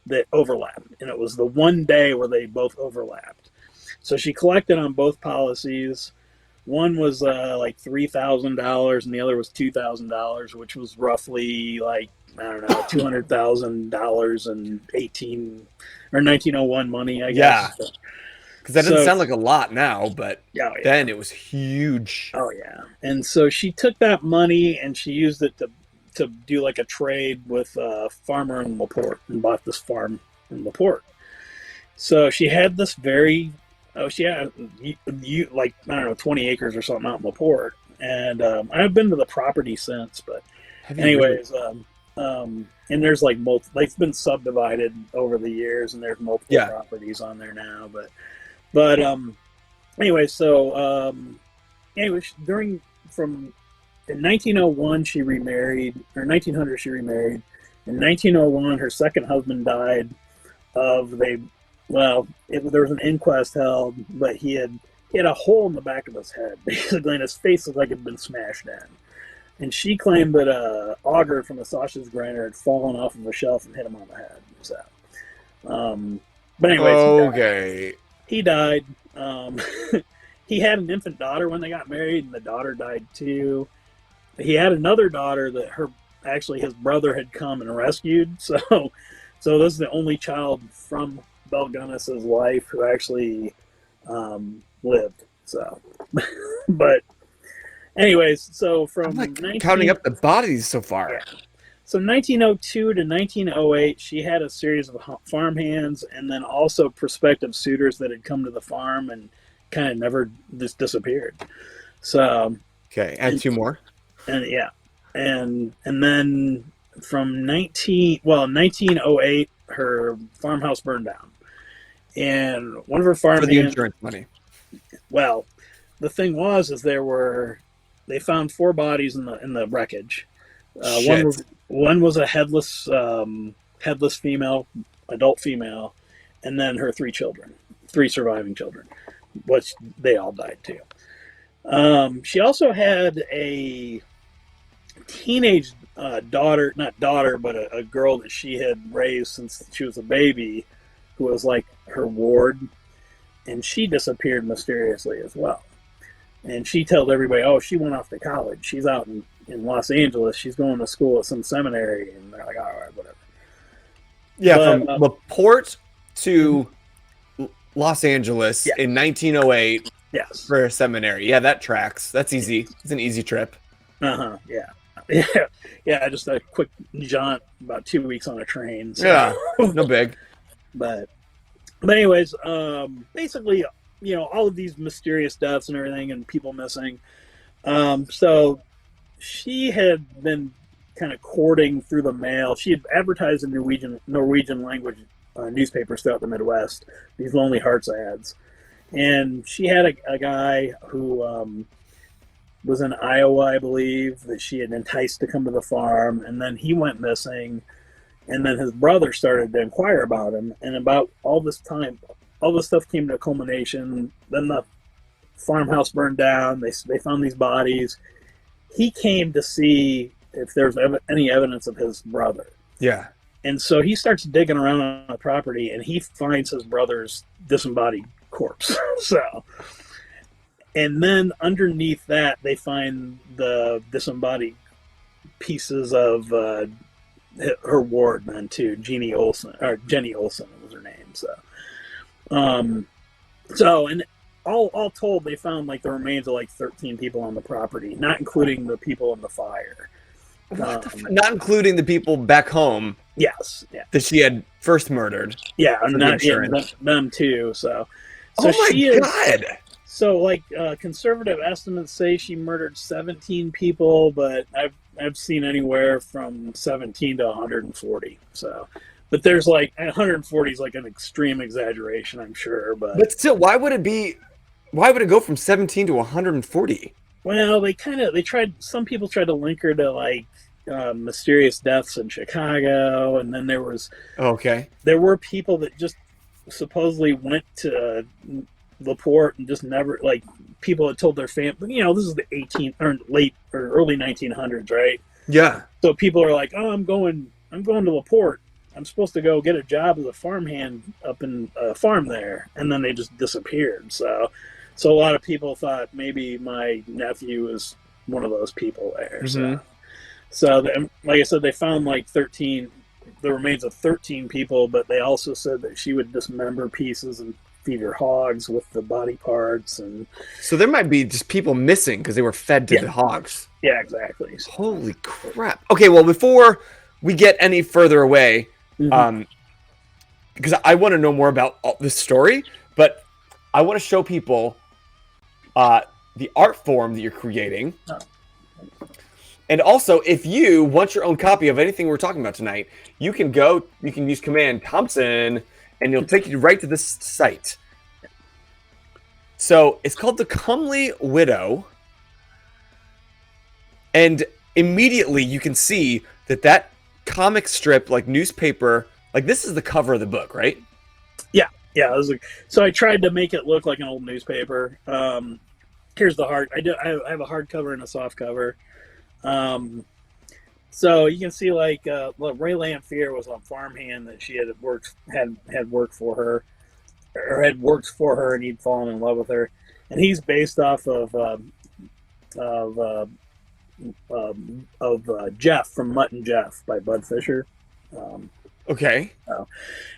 that overlapped. And it was the one day where they both overlapped. So she collected on both policies. One was like $3,000 and the other was $2,000, which was roughly like, I don't know, $200,000 in 1901 money, I guess. Yeah, because that doesn't sound like a lot now, but then it was huge. Oh yeah, and so she took that money and she used it to do like a trade with a farmer in LaPorte and bought this farm in LaPorte. So she had this she had like, I don't know, 20 acres or something out in LaPorte, and I've been to the property since, but anyways. And there's like it's been subdivided over the years, and there's multiple properties on there now. But anyway, so in 1901 she remarried, or 1900 she remarried. In 1901, her second husband died there was an inquest held, but he had a hole in the back of his head, basically, and his face looked like it had been smashed in. And she claimed that a auger from a sausage grinder had fallen off of a shelf and hit him on the head. So, but anyways, he died. He had an infant daughter when they got married, and the daughter died too. He had another daughter that his brother had come and rescued. So this is the only child from Belle Gunness's life who actually lived. So, but. Anyways, so from counting up the bodies so far. Yeah. So 1902 to 1908, she had a series of farm hands and then also prospective suitors that had come to the farm and kind of never just disappeared. So add 2 more. And and then from 1908, her farmhouse burned down, and one of her farm for the insurance money. Well, the thing was, they found 4 bodies in the wreckage. One was a headless female, adult female, and then her 3 surviving children, which they all died too. She also had a teenage daughter, not daughter, but a girl that she had raised since she was a baby, who was like her ward, and she disappeared mysteriously as well. And she told everybody, oh, she went off to college. She's out in Los Angeles. She's going to school at some seminary. And they're like, all right, whatever. Yeah, from LaPorte to Los Angeles in 1908 for a seminary. Yeah, that tracks. That's easy. It's an easy trip. Yeah. Yeah, just a quick jaunt, about 2 weeks on a train. So. Yeah, no big. But anyways, basically, all of these mysterious deaths and everything and people missing. So she had been kind of courting through the mail. She had advertised in Norwegian language newspapers throughout the Midwest, these Lonely Hearts ads. And she had a guy who was in Iowa, I believe, that she had enticed to come to the farm. And then he went missing. And then his brother started to inquire about him. And about all this time, all this stuff came to a culmination. Then the farmhouse burned down. They found these bodies. He came to see if there's any evidence of his brother. Yeah. And so he starts digging around on the property, and he finds his brother's disembodied corpse. So, and then underneath that, they find the disembodied pieces of her ward then too, Jenny Olsen was her name. So, and all told, they found like the remains of like 13 people on the property, not including the people in the fire. Not including the people back home. Yes, yeah. That she had first murdered. Yeah, not them too. So oh my God. So like conservative estimates say she murdered 17 people, but I've seen anywhere from 17 to 140. So, but there's like 140 is like an extreme exaggeration, I'm sure. But still, why would it go from 17 to 140? Well, some people tried to link her to like mysterious deaths in Chicago, and then there were people that just supposedly went to LaPorte and just never, like, people had told their family, this is the late or early 1900s, right? Yeah. So people are like, oh, I'm going to LaPorte. I'm supposed to go get a job as a farmhand up in a farm there, and then they just disappeared. So a lot of people thought maybe my nephew was one of those people there. Mm-hmm. So like I said, they found like the remains of 13 people, but they also said that she would dismember pieces and feed her hogs with the body parts. And so there might be just people missing because they were fed to the hogs. Yeah, exactly. Holy crap. Okay, well, before we get any further away, because I want to know more about this story, but I want to show people the art form that you're creating. Oh. And also, if you want your own copy of anything we're talking about tonight, you can use command Thompson, and it'll take you right to this site. So it's called the Comet Widow. And immediately you can see that comic strip, like newspaper, like this is the cover of the book, right? Yeah. Yeah. So I tried to make it look like an old newspaper. Here's the hard. I have a hardcover and a soft cover. So you can see like Ray Lamphere was a farmhand that she had worked for her, and he'd fallen in love with her, and he's based off of Jeff from Mutt and Jeff by Bud Fisher. Okay.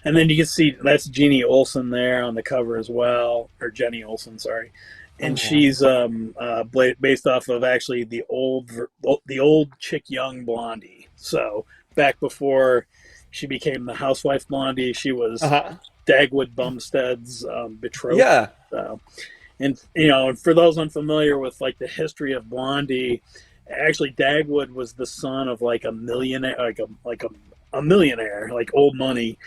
And then you can see that's Jenny Olsen there on the cover as well, or Jenny Olsen, sorry. And she's based off of actually the old Chick Young Blondie. So back before she became the housewife Blondie, she was Dagwood Bumstead's betrothed. Yeah. So, and for those unfamiliar with like the history of Blondie, actually Dagwood was the son of like a millionaire, like a millionaire, like old money.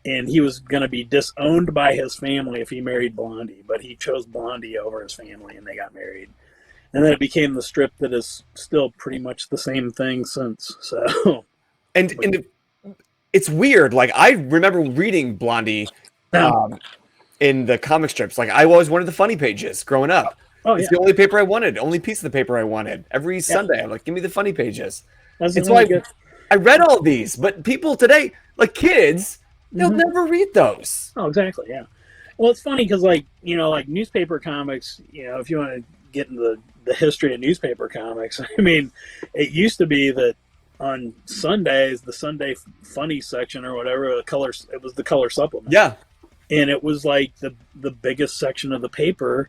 And he was going to be disowned by his family if he married Blondie, but he chose Blondie over his family, and they got married. And then it became the strip that is still pretty much the same thing since. So, and it's weird. Like I remember reading Blondie in the comic strips. Like I always wanted the funny pages growing up. Oh, it's the only paper I wanted, only piece of the paper I wanted. Every Sunday, I'm like, give me the funny pages. And so I read all these, but people today, like kids, they'll never read those. Oh, exactly. Yeah. Well, it's funny because, like newspaper comics, if you want to get into the history of newspaper comics, I mean, it used to be that on Sundays, the Sunday funny section or whatever, it was the color supplement. Yeah. And it was like the biggest section of the paper.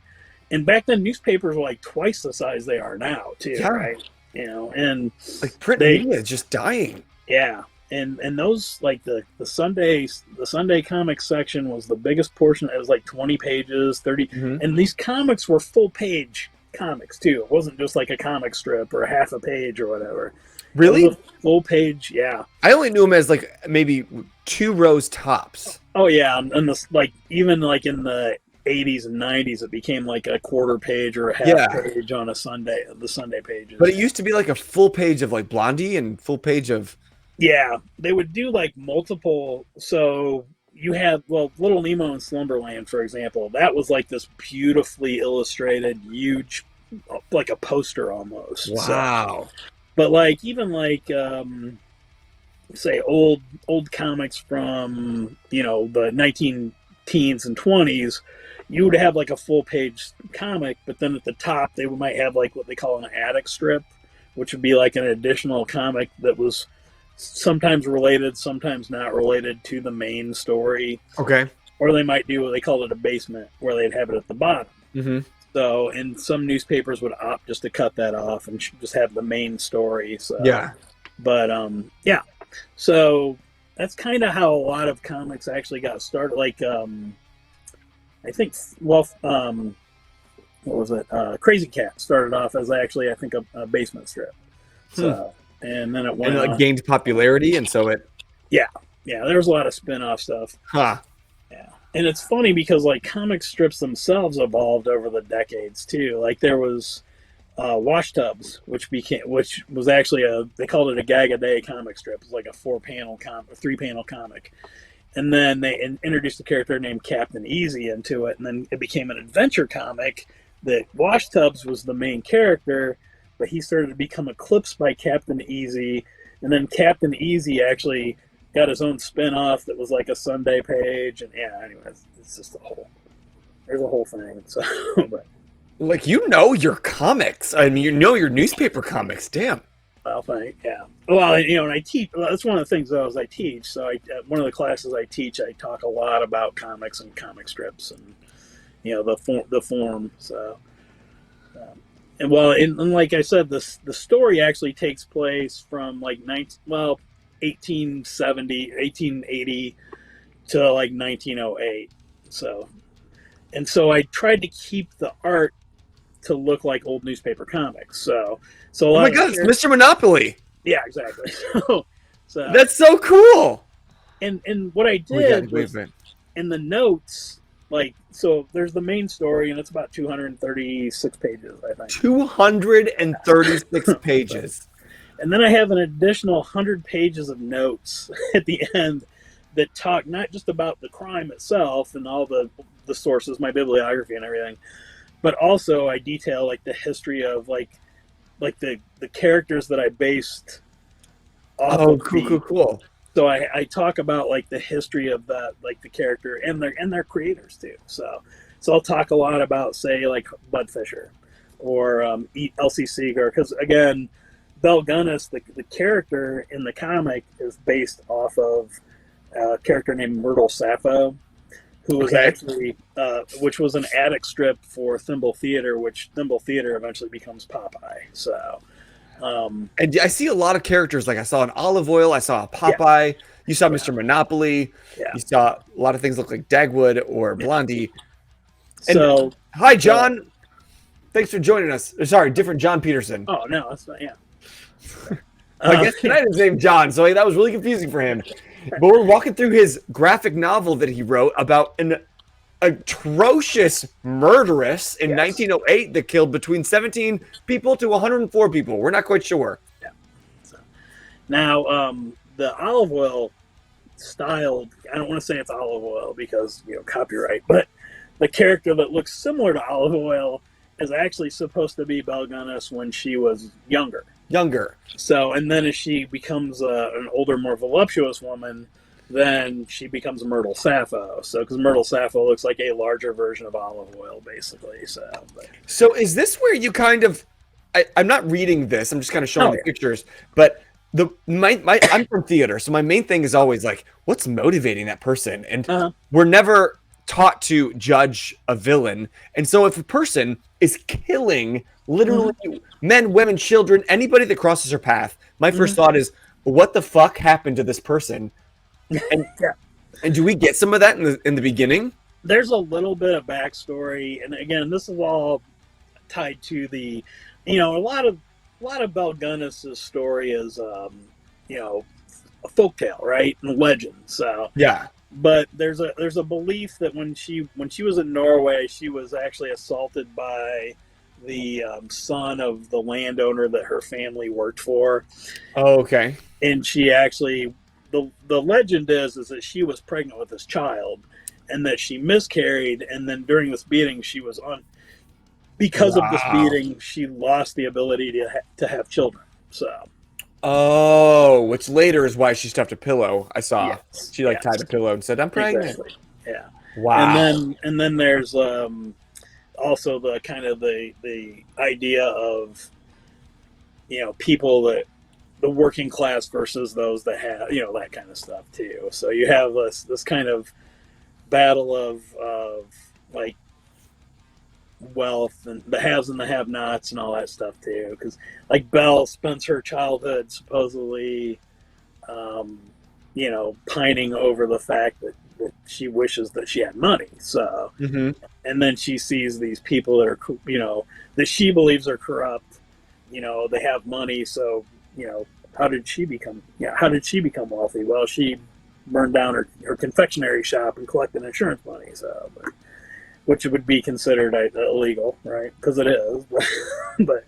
And back then, newspapers were like twice the size they are now, too, right? And like print media is just dying. Yeah. And those, like the Sunday comics section was the biggest portion. It was like 20 pages, 30. And these comics were full page comics too. It wasn't just like a comic strip or a half a page or whatever. Really? It was a full page, yeah. I only knew them as like maybe 2 rows tops. Oh yeah, and this, like even like in the 80s and 90s, it became like a quarter page or a half page on a Sunday, the Sunday pages. But it used to be like a full page of like Blondie and full page of... Yeah, they would do like multiple. So you had, Little Nemo in Slumberland, for example. That was like this beautifully illustrated, huge, like a poster almost. Wow. So, But like even like say old comics from the 19 teens and 20s, you would have like a full page comic, but then at the top they might have like what they call an addict strip, which would be like an additional comic that was sometimes related, sometimes not related to the main story. Okay. Or they might do what they call it a basement, where they'd have it at the bottom. Mm-hmm. So, and some newspapers would opt just to cut that off and just have the main story. So, Yeah. But yeah. So that's kind of how a lot of comics actually got started. Like, I think, what was it? Crazy Cat started off as actually, I think, a basement strip. So, and then it went and it gained popularity, and so it. Yeah, there was a lot of spin-off stuff. Huh. Yeah, and it's funny because like comic strips themselves evolved over the decades too. Like there was Washtubs, which was actually they called it a gag a day comic strip. It was like a 3-panel comic. And then they introduced a character named Captain Easy into it, and then it became an adventure comic that Washtubs was the main character, but he started to become eclipsed by Captain Easy, and then Captain Easy actually got his own spin-off that was like a Sunday page, and yeah, anyways, it's just there's a whole thing. So, but, like your comics. I mean, your newspaper comics. Damn. Well, yeah. Well, and I teach. Well, that's one of the things though is I teach. So one of the classes I teach, I talk a lot about comics and comic strips, and the form. So, and like I said, the story actually takes place from like 1870, 1880 to like 1908. So I tried to keep the art to look like old newspaper comics. So oh my god, it's Mr. Monopoly. Yeah, exactly. So that's so cool. And what I did was in the notes, like, so there's the main story, and it's about 236 pages, I think. 236 pages. And then I have an additional 100 pages of notes at the end that talk not just about the crime itself and all the sources, my bibliography and everything, but also I detail like the history of like the characters that I based off of. Cool. So I talk about like the history of that, like the character and their creators too. So I'll talk a lot about, say, like Bud Fisher or Elsie Seeger, because again, Belle Gunness, the character in the comic, is based off of a character named Myrtle Sappho, who was actually, which was an addict strip for Thimble Theater, which Thimble Theater eventually becomes Popeye. So, and I see a lot of characters. Like I saw an Olive Oil, I saw a Popeye. Yeah. You saw Mr. Monopoly. Yeah. You saw a lot of things look like Dagwood or Blondie. And so, hi, John. Thanks for joining us. Sorry, different John Peterson. Oh no, that's not. Yeah. I guess tonight is named John, so that was really confusing for him. But we're walking through his graphic novel that he wrote about an atrocious murderess in 1908 that killed between 17 people to 104 people. We're not quite sure. Yeah. So, now, the Olive Oil style, I don't want to say it's Olive Oil because, copyright, but the character that looks similar to Olive Oil is actually supposed to be Belle Gunness when she was younger. So, and then as she becomes an older, more voluptuous woman, then she becomes Myrtle Sappho. So, because Myrtle Sappho looks like a larger version of Olive Oil, basically. So is this where you kind of? I'm not reading this. I'm just kind of showing the pictures. But I'm from theater, so my main thing is always like, what's motivating that person? And we're never taught to judge a villain. And so, if a person is killing literally men, women, children, anybody that crosses her path, my first thought is, what the fuck happened to this person? And, and do we get some of that in the beginning? There's a little bit of backstory, and again, this is all tied to the, a lot of Belle Gunness's story is, a folktale, right, and legend. So yeah. But there's a belief that when she was in Norway, she was actually assaulted by the son of the landowner that her family worked for. Oh, okay. And she actually, the legend is that she was pregnant with this child, and that she miscarried, and then during this beating she was on. Because of this beating, she lost the ability to have children. So Oh, which later is why she stuffed a pillow. I saw yes, she like tied a pillow and said, "I'm pregnant." exactly. Yeah, Wow. and then there's also the kind of the idea of people that the working class versus those that have that kind of stuff too. So you have this kind of battle of like wealth and the haves and the have-nots and all that stuff too. Because like Belle spends her childhood supposedly, pining over the fact that she wishes that she had money. So, Hmm. and then she sees these people that are, that she believes are corrupt. They have money, so how did she become? Yeah, how did she become wealthy? Well, she burned down her confectionery shop and collected insurance money. So, which would be considered illegal, right? Because it is, but,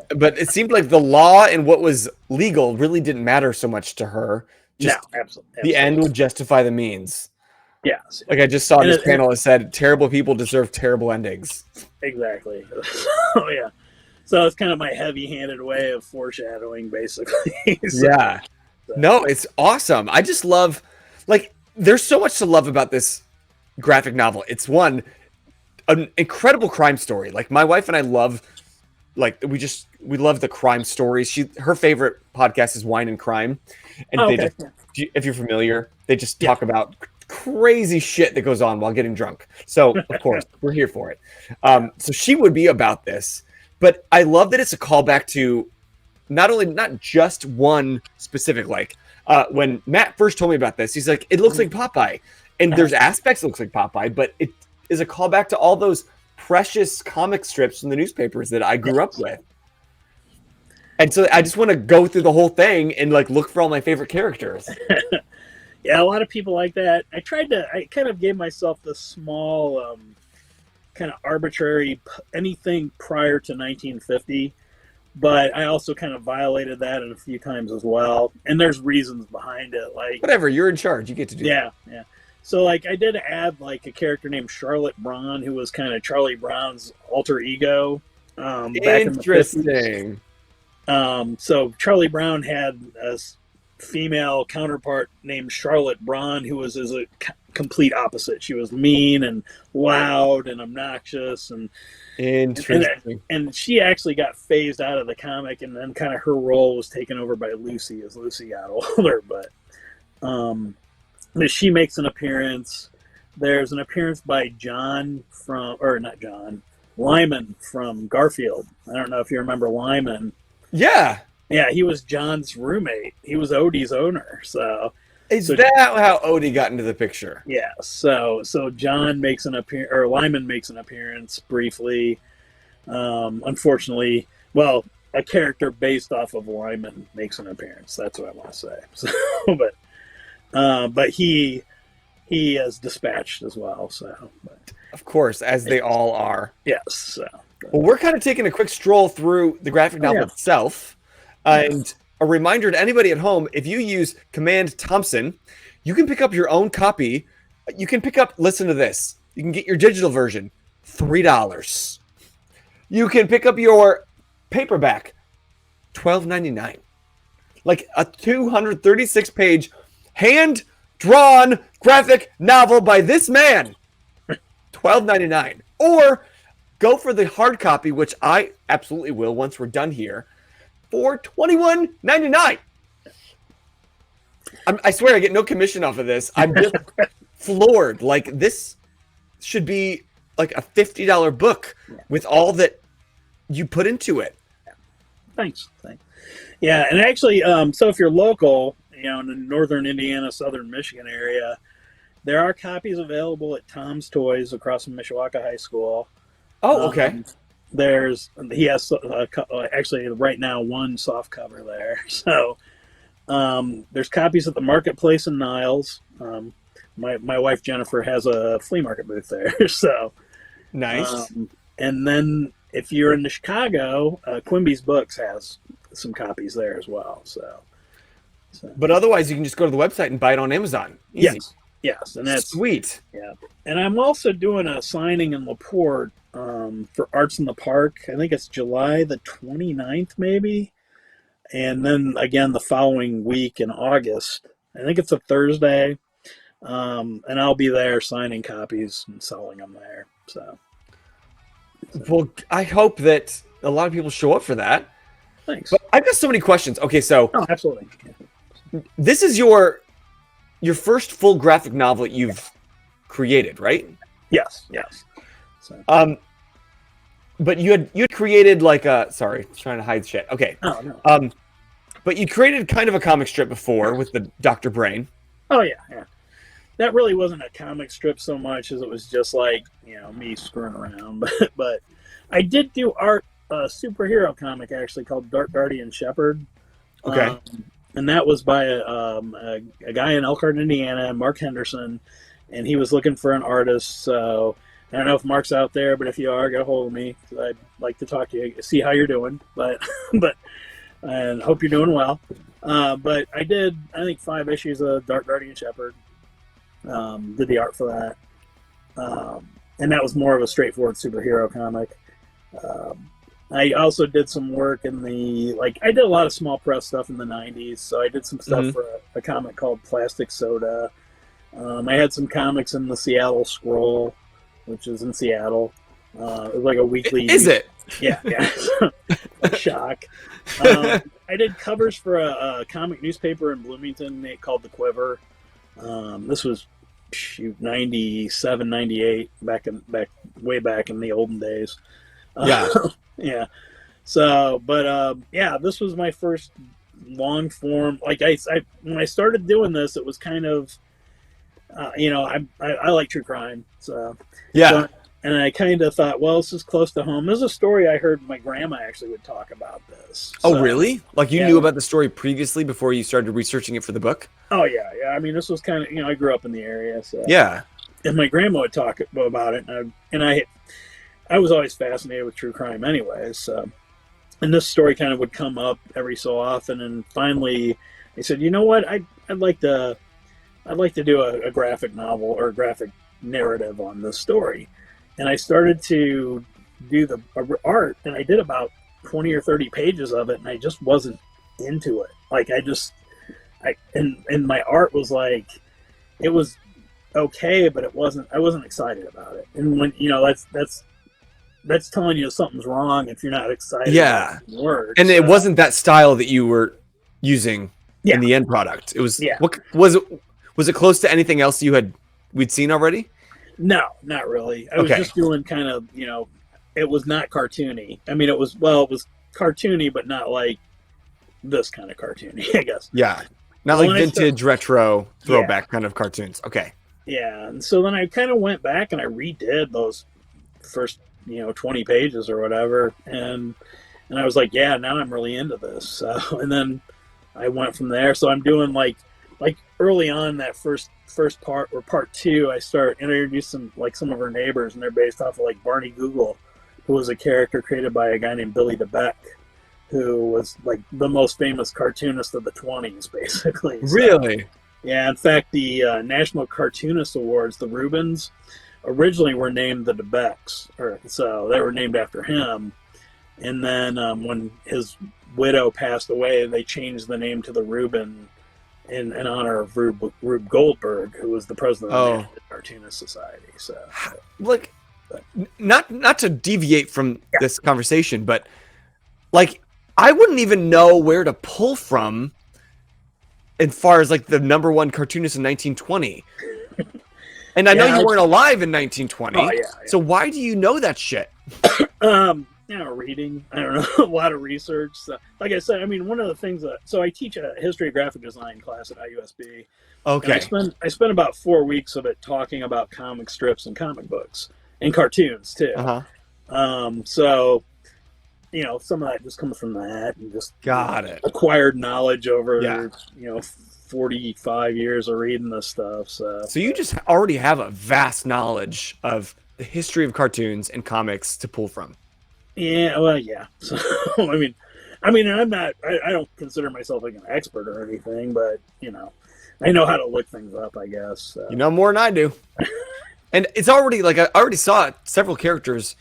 But it seemed like the law and what was legal really didn't matter so much to her. no, Just absolutely, the end would justify the means. yes, Like I just saw and this panel that said, "Terrible people deserve terrible endings." exactly. Oh yeah. So it's kind of my heavy-handed way of foreshadowing, basically. Yeah. No, it's awesome. I just love, like, there's so much to love about this graphic novel. It's an incredible crime story. Like my wife and I love, like we love the crime stories. Her favorite podcast is Wine and Crime, and Oh, they okay. just, if you're familiar, they just Yeah. talk about crazy shit that goes on while getting drunk. So of course we're here for it. So she would be about this, but I love that it's a callback to not just one specific, like when Matt first told me about this, he's like, it looks like Popeye, and there's aspects that looks like Popeye, but it is a callback to all those precious comic strips from the newspapers that I grew up with. And so I just want to go through the whole thing and like look for all my favorite characters. Yeah, a lot of people like that. I kind of gave myself this small, kind of arbitrary anything prior to 1950, but I also kind of violated that a few times as well. And there's reasons behind it, like Whatever, you're in charge. You get to do that. yeah. So like I did add like a character named Charlotte Braun, who was kind of Charlie Brown's alter ego, back in the 50s. Interesting. So Charlie Brown had a female counterpart named Charlotte Braun, who was a complete opposite. She was mean and loud and obnoxious, and she actually got phased out of the comic, and then kind of her role was taken over by Lucy as Lucy got older. But she makes an appearance. There's an appearance by Lyman from Garfield. I don't know if you remember Lyman. Yeah. Yeah, he was John's roommate. He was Odie's owner. So that how Odie got into the picture? Yeah. So John makes an appearance, or Lyman makes an appearance briefly. Unfortunately, well, a character based off of Lyman makes an appearance. That's what I want to say. So, but he is dispatched as well. So, of course, as they all are. Yes. So. Well, we're kind of taking a quick stroll through the graphic novel itself. And a reminder to anybody at home, if you use Command Thompson, you can pick up your own copy. You can listen to this. You can get your digital version, $3. You can pick up your paperback, $12.99. Like a 236-page hand-drawn graphic novel by this man, $12.99. Or go for the hard copy, which I absolutely will once we're done here, for $21.99. I swear I get no commission off of this. I'm just floored. Like, this should be like a $50 book with all that you put into it. Thanks. Yeah, and actually, so if you're local, in the northern Indiana, southern Michigan area, there are copies available at Tom's Toys across from Mishawaka High School. Oh, okay. He has actually right now one soft cover there. So there's copies at the marketplace in Niles. My wife Jennifer has a flea market booth there. So nice. And then if you're in Chicago, Quimby's Books has some copies there as well. So but otherwise, you can just go to the website and buy it on Amazon. Easy. Yes, and that's sweet. Yeah, and I'm also doing a signing in LaPorte for Arts in the Park. I think it's July the 29th, maybe. And then again the following week in August. I think it's a Thursday, and I'll be there signing copies and selling them there. So Well, I hope that a lot of people show up for that. thanks. But I've got so many questions. Okay, so Oh, absolutely. this is your first full graphic novel that you've created, right? Yes. So, but you had created like a sorry, trying to hide shit. Okay. oh no. But you created kind of a comic strip before with the Dr. Brain. Oh yeah. That really wasn't a comic strip so much as it was just like, me screwing around. But I did do art, a superhero comic actually called Dark Guardian Shepherd. Okay. And that was by a guy in Elkhart, Indiana, Mark Henderson, and he was looking for an artist. So I don't know if Mark's out there, but if you are, get a hold of me. I'd like to talk to you, see how you're doing. But and hope you're doing well. But I did, I think, 5 issues of Dark Guardian Shepherd. Did the art for that. And that was more of a straightforward superhero comic. I also did some work in I did a lot of small press stuff in the 90s. So I did some stuff for a comic called Plastic Soda. I had some comics in the Seattle Scroll, which is in Seattle. It was like a weekly. Is it? Yeah. Shock. I did covers for a comic newspaper in Bloomington called The Quiver. This was 97, 98, way back in the olden days. Yeah. Yeah. So, but this was my first long form. Like I when I started doing this, it was kind of, I like true crime. So yeah. So, and I kind of thought, well, this is close to home. There's a story I heard my grandma actually would talk about this. Oh, really? Like you knew about the story previously before you started researching it for the book? Oh, yeah. I mean, this was kind of, I grew up in the area. So. Yeah. And my grandma would talk about it. And I was always fascinated with true crime anyways. So. And this story kind of would come up every so often. And finally, I said, you know what? I'd like to do a graphic novel or a graphic narrative on this story. And I started to do the art, and I did about 20 or 30 pages of it, and I just wasn't into it. Like and my art was like, it was okay, but I wasn't excited about it. And when, that's telling you something's wrong if you're not excited about the work. And it wasn't that style that you were using in the end product. It was, what was it close to anything else we'd seen already? No, not really. I was just doing kind of, it was not cartoony. I mean, it was cartoony, but not like this kind of cartoony, I guess. Yeah. Not like vintage, retro, throwback kind of cartoons. Okay. Yeah. And so then I kind of went back and I redid those first, 20 pages or whatever. And I was like, yeah, now I'm really into this. So, and then I went from there. So I'm doing like early on that first part or part 2, I start introducing some of her neighbors, and they're based off of like Barney Google, who was a character created by a guy named Billy DeBeck, who was like the most famous cartoonist of the 20s, basically. Really? So, yeah. In fact, the National Cartoonist Awards, the Reubens, originally were named the DeBecks, so they were named after him. And then when his widow passed away, they changed the name to the Reuben in honor of Rube Goldberg, who was the president of the National Cartoonist Society. So, look, not to deviate from this conversation, but like I wouldn't even know where to pull from as far as like the number one cartoonist in 1920. And I know you weren't alive in 1920. Oh, yeah. So why do you know that shit? Reading. I don't know, a lot of research. So, like I said, I mean, one of the things so I teach a history of graphic design class at IUSB. Okay. I spent about 4 weeks of it talking about comic strips and comic books and cartoons too. So, some of that just comes from that and just acquired knowledge over 45 years of reading this stuff. So you just already have a vast knowledge of the history of cartoons and comics to pull from. Yeah, well, yeah. So, I mean, I'm not. I don't consider myself like an expert or anything, but I know how to look things up, I guess. So. You know more than I do. And it's already like I already saw several characters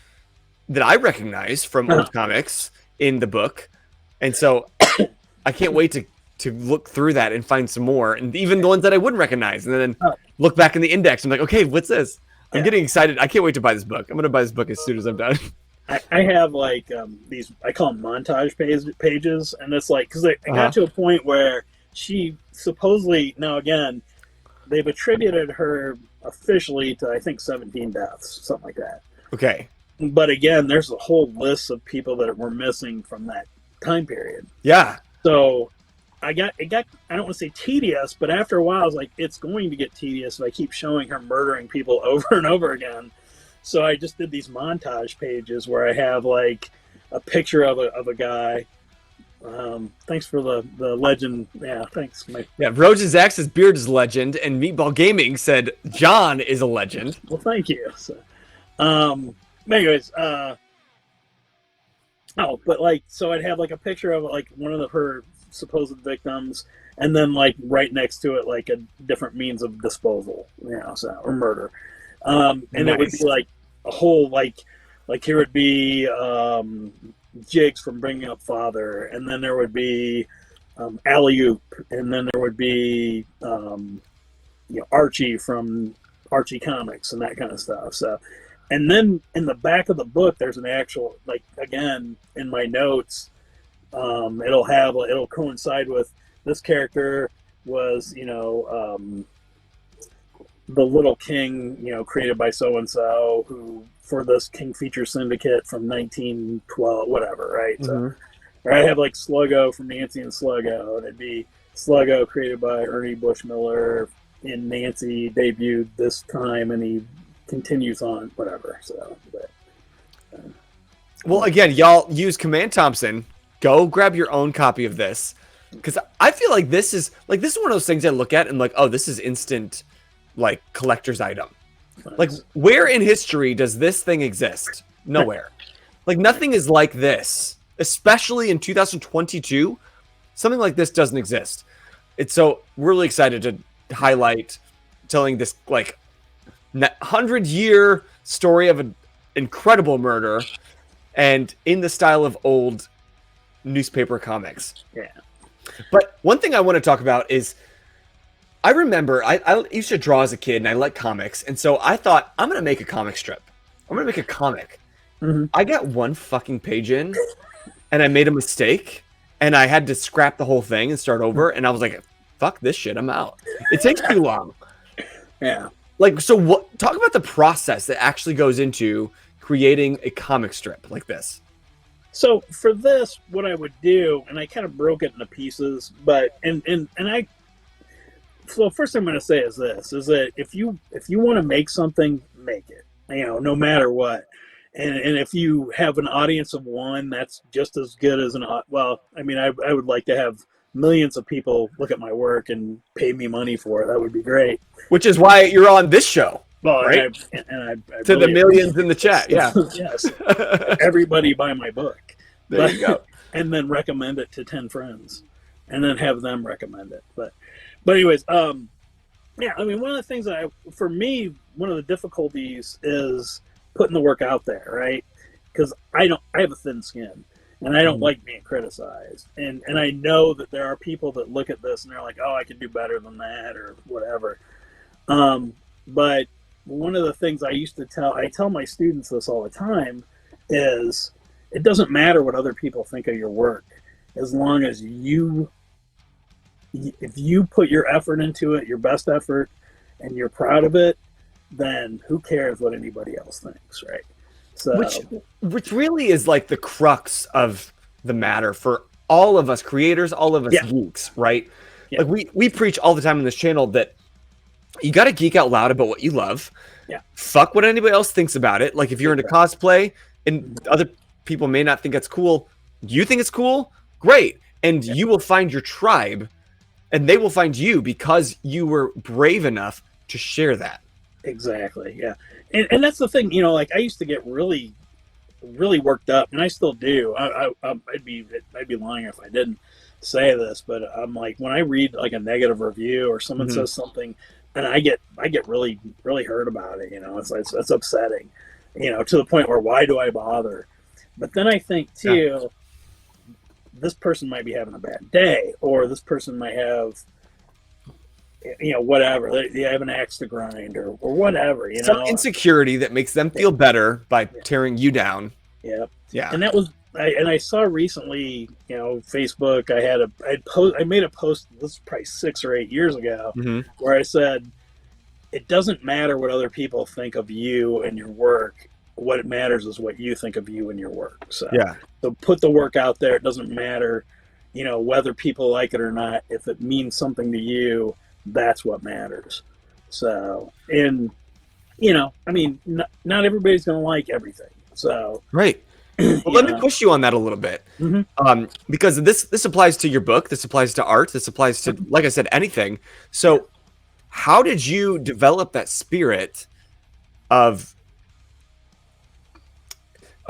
that I recognize from old comics in the book, and so I can't wait to look through that and find some more, and even the ones that I wouldn't recognize, and then look back in the index. I'm like, okay, what's this? I'm getting excited. I can't wait to buy this book. I'm gonna buy this book as soon as I'm done. I have like these, I call them montage pages, and it's like, because I got to a point where she supposedly, now again, they've attributed her officially to, I think, 17 deaths, something like that. Okay. But again, there's a whole list of people that were missing from that time period. Yeah. So it got, I don't want to say tedious, but after a while, I was like, it's going to get tedious if I keep showing her murdering people over and over again. So I just did these montage pages where I have like a picture of a guy. Thanks for the legend. Yeah, thanks. Yeah, Rojan Zach says Beard is legend, and Meatball Gaming said John is a legend. Well, thank you. So, anyways, but like, so I'd have like a picture of like one of her supposed victims, and then like right next to it, like a different means of disposal, or murder. And it would be like a whole, like here would be Jigs from Bringing Up Father, and then there would be Alley-Oop, and then there would be Archie from Archie Comics and that kind of stuff. So, and then in the back of the book, there's an actual, like, again, in my notes, it'll coincide with this character was, the Little King, created by so-and-so, who, for this King Feature Syndicate from 1912, whatever, right? Mm-hmm. So, or I have, like, Sluggo from Nancy and Sluggo, and it'd be Sluggo created by Ernie Bushmiller, and Nancy debuted this time, and he continues on, whatever, so... Well, again, y'all use Command Thompson. Go grab your own copy of this, because I feel like this is one of those things I look at and like, oh, this is instant, like, collector's item. Nice. Like, where in history does this thing exist? Nowhere. Like, nothing is like this, especially in 2022. Something like this doesn't exist. It's so we're really excited to highlight telling this like 100-year story of an incredible murder, and in the style of old newspaper comics. Yeah. But one thing I want to talk about is, I remember I used to draw as a kid, and I like comics, and so I thought, I'm going to make a comic strip. I'm going to make a comic. Mm-hmm. I got one fucking page in, and I made a mistake, and I had to scrap the whole thing and start over, and I was like, fuck this shit, I'm out. It takes too long. Yeah. Like, so what? Talk about the process that actually goes into creating a comic strip like this. So for this, what I would do, and I kind of broke it into pieces, but so first thing I'm going to say is this, is that if you want to make something, make it, no matter what. And if you have an audience of one, that's just as good as I would like to have millions of people look at my work and pay me money for it. That would be great. Which is why you're on this show. Well, right? I to really the millions in the chat, yeah. Yes. Everybody buy my book. There you go. And then recommend it to 10 friends. And then have them recommend it. But anyways, one of the things for me, one of the difficulties is putting the work out there, right? Because I have a thin skin, and I don't like being criticized. And I know that there are people that look at this and they're like, oh, I could do better than that or whatever. But one of the things I tell my students this all the time is, it doesn't matter what other people think of your work, as long as if you put your effort into it, your best effort, and you're proud of it, then who cares what anybody else thinks, right? So, which really is like the crux of the matter for all of us creators, all of us geeks, right? Yeah. Like we preach all the time on this channel that you got to geek out loud about what you love. Yeah. Fuck what anybody else thinks about it. Like, if you're into cosplay and other people may not think that's cool, you think it's cool, great. And you will find your tribe, and they will find you because you were brave enough to share that. Exactly. Yeah. And that's the thing, like, I used to get really, really worked up, and I still do. I'd be lying if I didn't say this, but I'm like, when I read like a negative review or someone says something, and I get really, really hurt about it, it's upsetting, to the point where, why do I bother? But then I think too, this person might be having a bad day, or this person might have, whatever. They have an axe to grind, or whatever, Some insecurity that makes them feel better by tearing you down. Yeah. Yeah. And that was, I saw recently, Facebook, I made a post, this is probably 6 or 8 years ago, where I said, it doesn't matter what other people think of you and your work. What it matters is what you think of you and your work. So put the work out there. It doesn't matter, whether people like it or not. If it means something to you, that's what matters. So, and, not everybody's going to like everything. So, right. Well, let me push you on that a little bit, because this applies to your book. This applies to art. This applies to, like I said, anything. So how did you develop that spirit of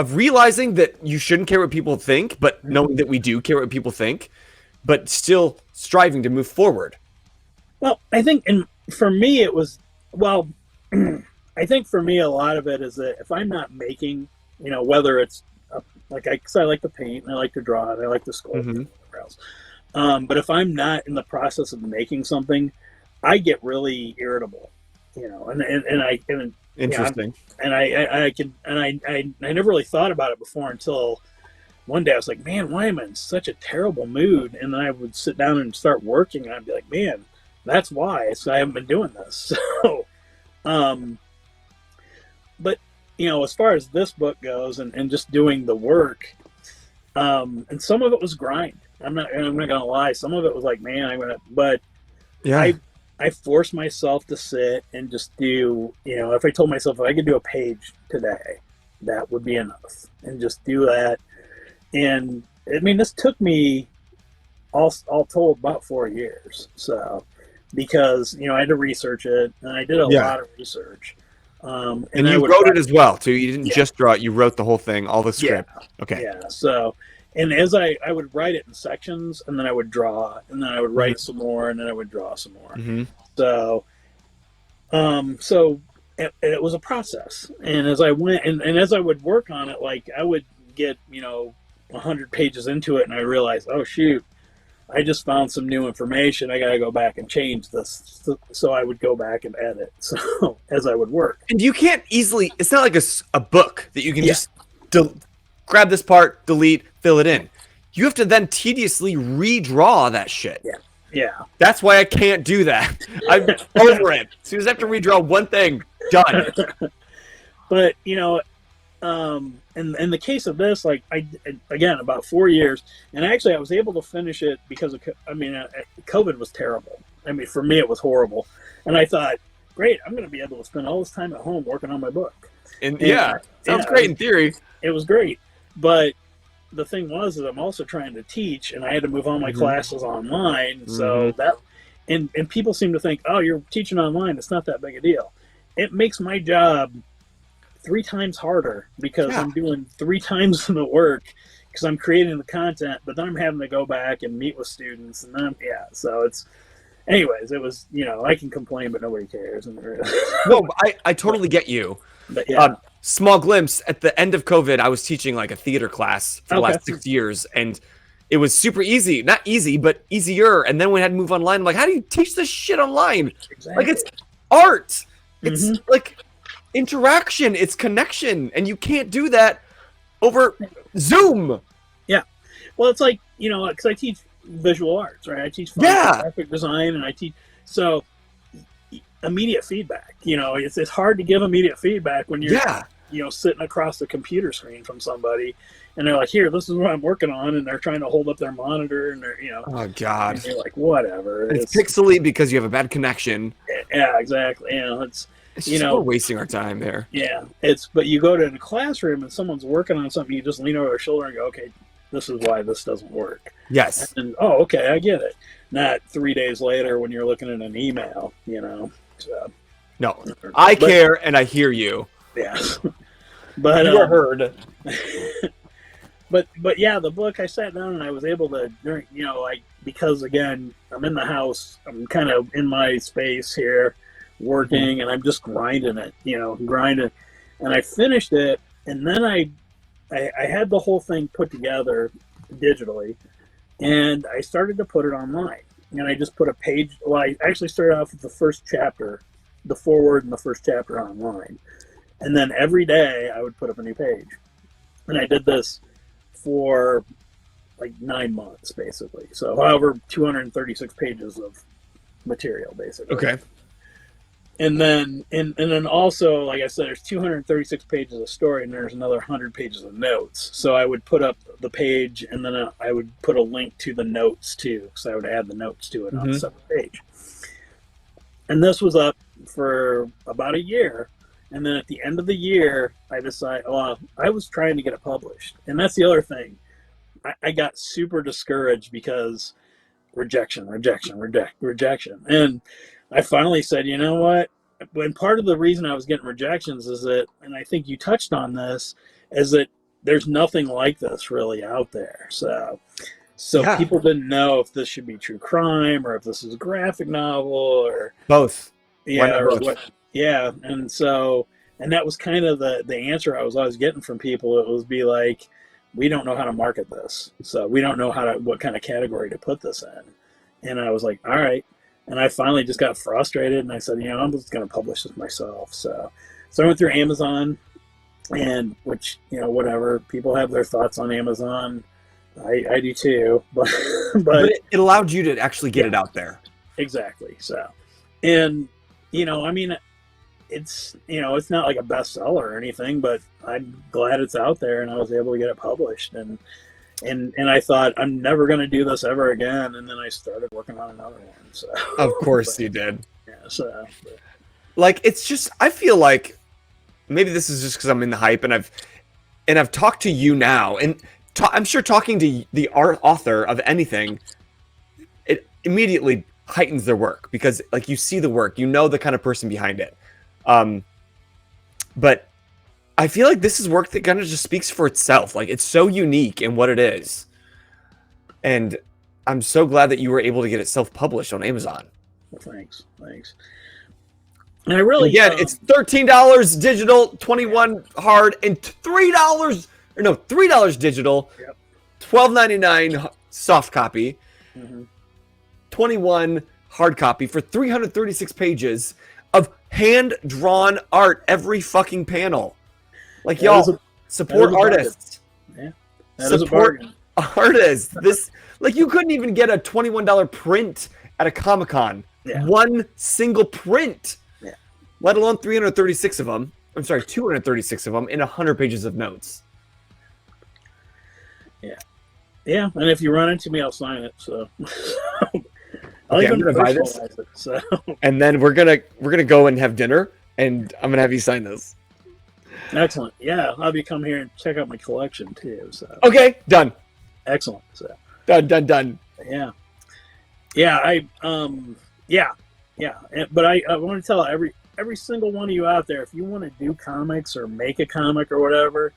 realizing that you shouldn't care what people think, but knowing that we do care what people think, but still striving to move forward? Well, I think, and for me, it was, I think for me, a lot of it is that if I'm not making, whether it's cause I like to paint and I like to draw and I like to sculpt and whatever else. But if I'm not in the process of making something, I get really irritable, and Interesting. I never really thought about it before until one day I was like, man, why am I in such a terrible mood? And then I would sit down and start working and I'd be like, man, that's why. So I haven't been doing this. So, but as far as this book goes and just doing the work, and some of it was grind. I'm not gonna lie. Some of it was like, man, but yeah. I forced myself to sit and just do, if I told myself if I could do a page today, that would be enough, and just do that. And this took me all told about 4 years. So, because, I had to research it, and I did a lot of research. And you wrote it as well, too. You didn't just draw it. You wrote the whole thing, all the script. Yeah. Okay. Yeah. So, and as I would write it in sections, and then I would draw, and then I would write some more, and then I would draw some more. So, it was a process. And as I went, and as I would work on it, like I would get, 100 pages into it, and I realized, oh shoot, I just found some new information. I got to go back and change this. So I would go back and edit. So as I would work. And you can't easily, it's not like a book that you can just grab this part, delete, fill it in. You have to then tediously redraw that shit. Yeah. Yeah. That's why I can't do that. I'm over it. As soon as I have to redraw one thing, done. But, in the case of this, like again, about 4 years, and actually I was able to finish it because of, COVID was terrible. For me, it was horrible. And I thought, great, I'm going to be able to spend all this time at home working on my book. And sounds great in theory. It was great. But the thing was that I'm also trying to teach, and I had to move all my classes online. So that, and people seem to think, oh, you're teaching online, it's not that big a deal. It makes my job 3 times harder because I'm doing 3 times the work because I'm creating the content, but then I'm having to go back and meet with students, and then so it's, anyways, it was, I can complain, but nobody cares. No, I totally get you. But small glimpse, at the end of COVID, I was teaching like a theater class for the last 6 years, and it was super easy. Not easy, but easier. And then we had to move online. I'm like, how do you teach this shit online? Exactly. Like, it's art. It's like interaction. It's connection. And you can't do that over Zoom. Yeah. Well, it's like, because I teach visual arts, right? I teach graphic design, and I teach, so immediate feedback, it's hard to give immediate feedback when you're sitting across the computer screen from somebody, and they're like, here, this is what I'm working on, and they're trying to hold up their monitor, and they're, oh god, and you're like, whatever, it's pixely because you have a bad connection. Yeah, exactly. It's just we're wasting our time there. Yeah, but you go to the classroom and someone's working on something, you just lean over their shoulder and go, okay, this is why this doesn't work. Yes. And okay, I get it. Not 3 days later when you're looking at an email, So, no, I care, and I hear you. Yeah, but you are heard. but yeah, the book, I sat down and I was able to, because again, I'm in the house, I'm kind of in my space here, working, and I'm just grinding it, and I finished it, and then I had the whole thing put together digitally, And I started to put it online. And I just put a page. Well, I actually started off with the first chapter, the foreword and the first chapter online. And then every day I would put up a new page. And I did this for like 9 months, basically. So, however, 236 pages of material, basically. Okay. And then, and then also, like I said, there's 236 pages of story, and there's another 100 pages of notes. So I would put up the page, and then I would put a link to the notes too, because I would add the notes to it on a separate page. And this was up for about a year. And then at the end of the year, I decided, well, I was trying to get it published. And that's the other thing. I got super discouraged because rejection. And I finally said, you know what? When part of the reason I was getting rejections is that, and I think you touched on this, is that there's nothing like this really out there. So yeah. People didn't know if this should be true crime or if this is a graphic novel or both. Yeah, or both? What? Yeah, and so, and that was kind of the answer I was always getting from people. It was be like, we don't know how to market this, so we don't know what kind of category to put this in. And I was like, all right. And I finally just got frustrated, and I said, I'm just going to publish this myself. So I went through Amazon, and which, whatever, people have their thoughts on Amazon. I do too, but it allowed you to actually get it out there. Exactly. So, and I mean, it's not like a bestseller or anything, but I'm glad it's out there, and I was able to get it published. And I thought, I'm never going to do this ever again. And then I started working on another one. So of course you did. Yeah. So like, it's just, I feel like maybe this is just because I'm in the hype, and I've talked to you now, and I'm sure talking to the author of anything, it immediately heightens their work, because like, you see the work, the kind of person behind it. But I feel like this is work that kind of just speaks for itself. Like, it's so unique in what it is. And I'm so glad that you were able to get it self-published on Amazon. Well, thanks. And I really... Again, it's $13 digital, $21 hard, and $3 digital, yep. $12.99 soft copy, $21 hard copy for 336 pages of hand-drawn art every fucking panel. Like, y'all, support artists. Yeah. Support artists. This, like, you couldn't even get a $21 print at a Comic-Con. Yeah. One single print. Yeah. Let alone 336 of them. I'm sorry, 236 of them in 100 pages of notes. Yeah. Yeah, and if you run into me, I'll sign it. So I'm gonna buy this. And then we're gonna go and have dinner, and I'm gonna have you sign this. Excellent. Yeah, I'll be come here and check out my collection too. So okay, done. Excellent. So done. Yeah. But I want to tell every single one of you out there, if you want to do comics or make a comic or whatever,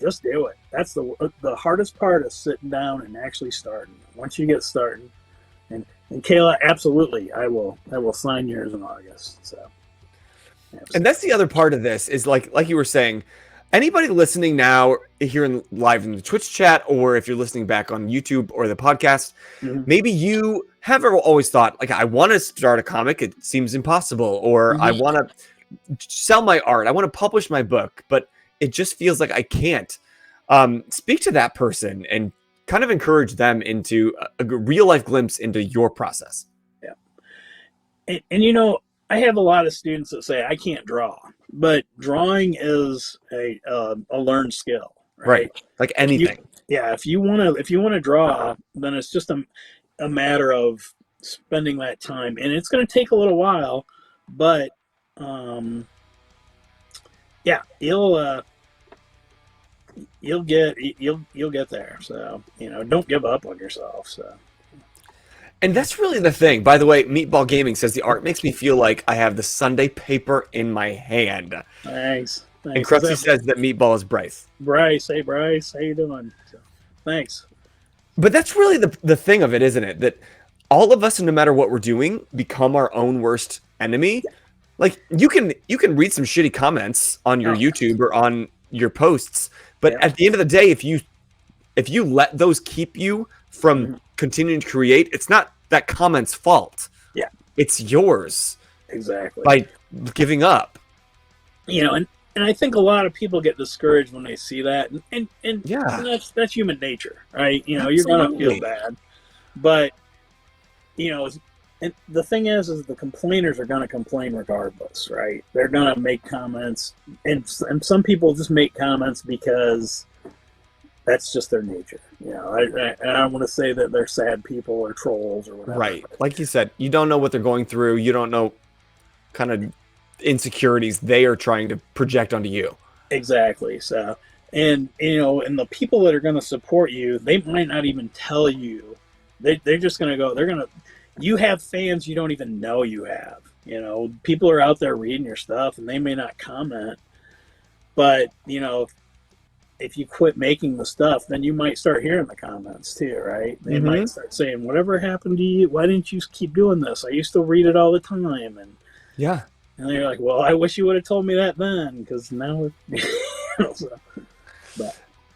just do it. That's the hardest part is sitting down and actually starting. Once you get started, and Kayla, absolutely, I will sign yours in August. So. Absolutely. And that's the other part of this is like you were saying, anybody listening now here live in the Twitch chat, or if you're listening back on YouTube or the podcast, maybe you have always thought, like, I want to start a comic. It seems impossible. Or I want to sell my art. I want to publish my book, but it just feels like I can't. Speak to that person and kind of encourage them into a real life glimpse into your process. Yeah. And I have a lot of students that say I can't draw, but drawing is a learned skill, right? Like anything. If you want to draw, then it's just a matter of spending that time, and it's going to take a little while, but you'll get there. So don't give up on yourself. So. And that's really the thing. By the way, Meatball Gaming says the art makes me feel like I have the Sunday paper in my hand. Thanks. And Krusty says that Meatball is Bryce. Bryce, hey Bryce, how you doing? So, thanks. But that's really the thing of it, isn't it? That all of us, no matter what we're doing, become our own worst enemy. Like, you can read some shitty comments on your YouTube or on your posts, but at the end of the day, if you let those keep you from continuing to create, it's not that comment's fault. Yeah. It's yours. Exactly. By giving up. And I think a lot of people get discouraged when they see that, and yeah, that's human nature, right? Absolutely. You're gonna feel bad, but and the thing is the complainers are gonna complain regardless, right? They're gonna make comments, and some people just make comments because that's just their nature. I don't want to say that they're sad people or trolls or whatever. Right, like you said, you don't know what they're going through. You don't know kind of insecurities they are trying to project onto you. Exactly. So, and the people that are going to support you, they might not even tell you. They're just going to go. You have fans you don't even know you have. People are out there reading your stuff, and they may not comment. But if you quit making the stuff, then you might start hearing the comments too, right? They might start saying, "Whatever happened to you? Why didn't you keep doing this? I used to read it all the time." And yeah. And you're like, well, I wish you would have told me that then, because now,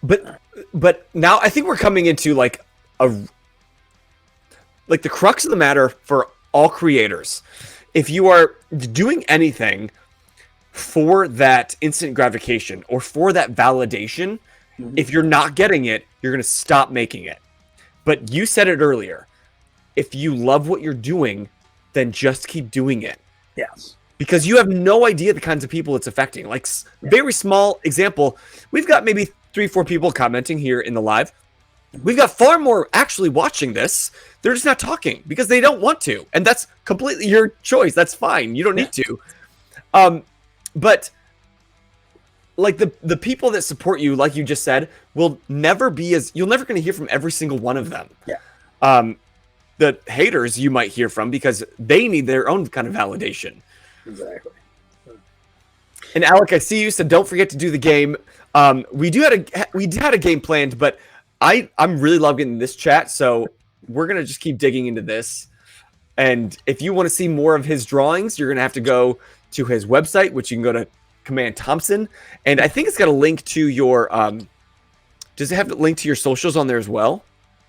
but now I think we're coming into like the crux of the matter for all creators. If you are doing anything for that instant gratification or for that validation, if you're not getting it, you're going to stop making it. But you said it earlier. If you love what you're doing, then just keep doing it. Yes. Because you have no idea the kinds of people it's affecting. Like, very small example, we've got maybe 3-4 people commenting here in the live. We've got far more actually watching this. They're just not talking because they don't want to. And that's completely your choice. That's fine. You don't need to. But like the people that support you, like you just said, will never be you're never going to hear from every single one of them. Yeah. The haters you might hear from because they need their own kind of validation. Exactly. And Alec, I see you said don't forget to do the game. We had a game planned, but I'm really loving this chat, so we're gonna just keep digging into this. And if you want to see more of his drawings, you're gonna have to go to his website, which you can go to Command Thompson, and I think it's got a link to your. Does it have a link to your socials on there as well?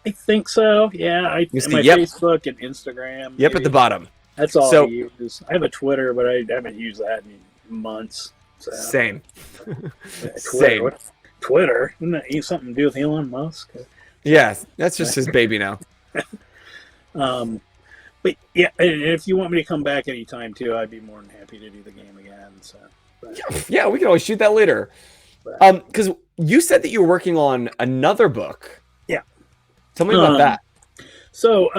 I think so. Yeah, my Facebook and Instagram. Yep, at the bottom. That's all I use. I have a Twitter, but I haven't used that in months. So. Same. Same. Twitter? Isn't that something to do with Elon Musk? Yeah, that's just his baby now. But yeah, and if you want me to come back anytime too, I'd be more than happy to do the game again. So. Yeah, we can always shoot that later. Because you said that you were working on another book. Yeah. Tell me about that. So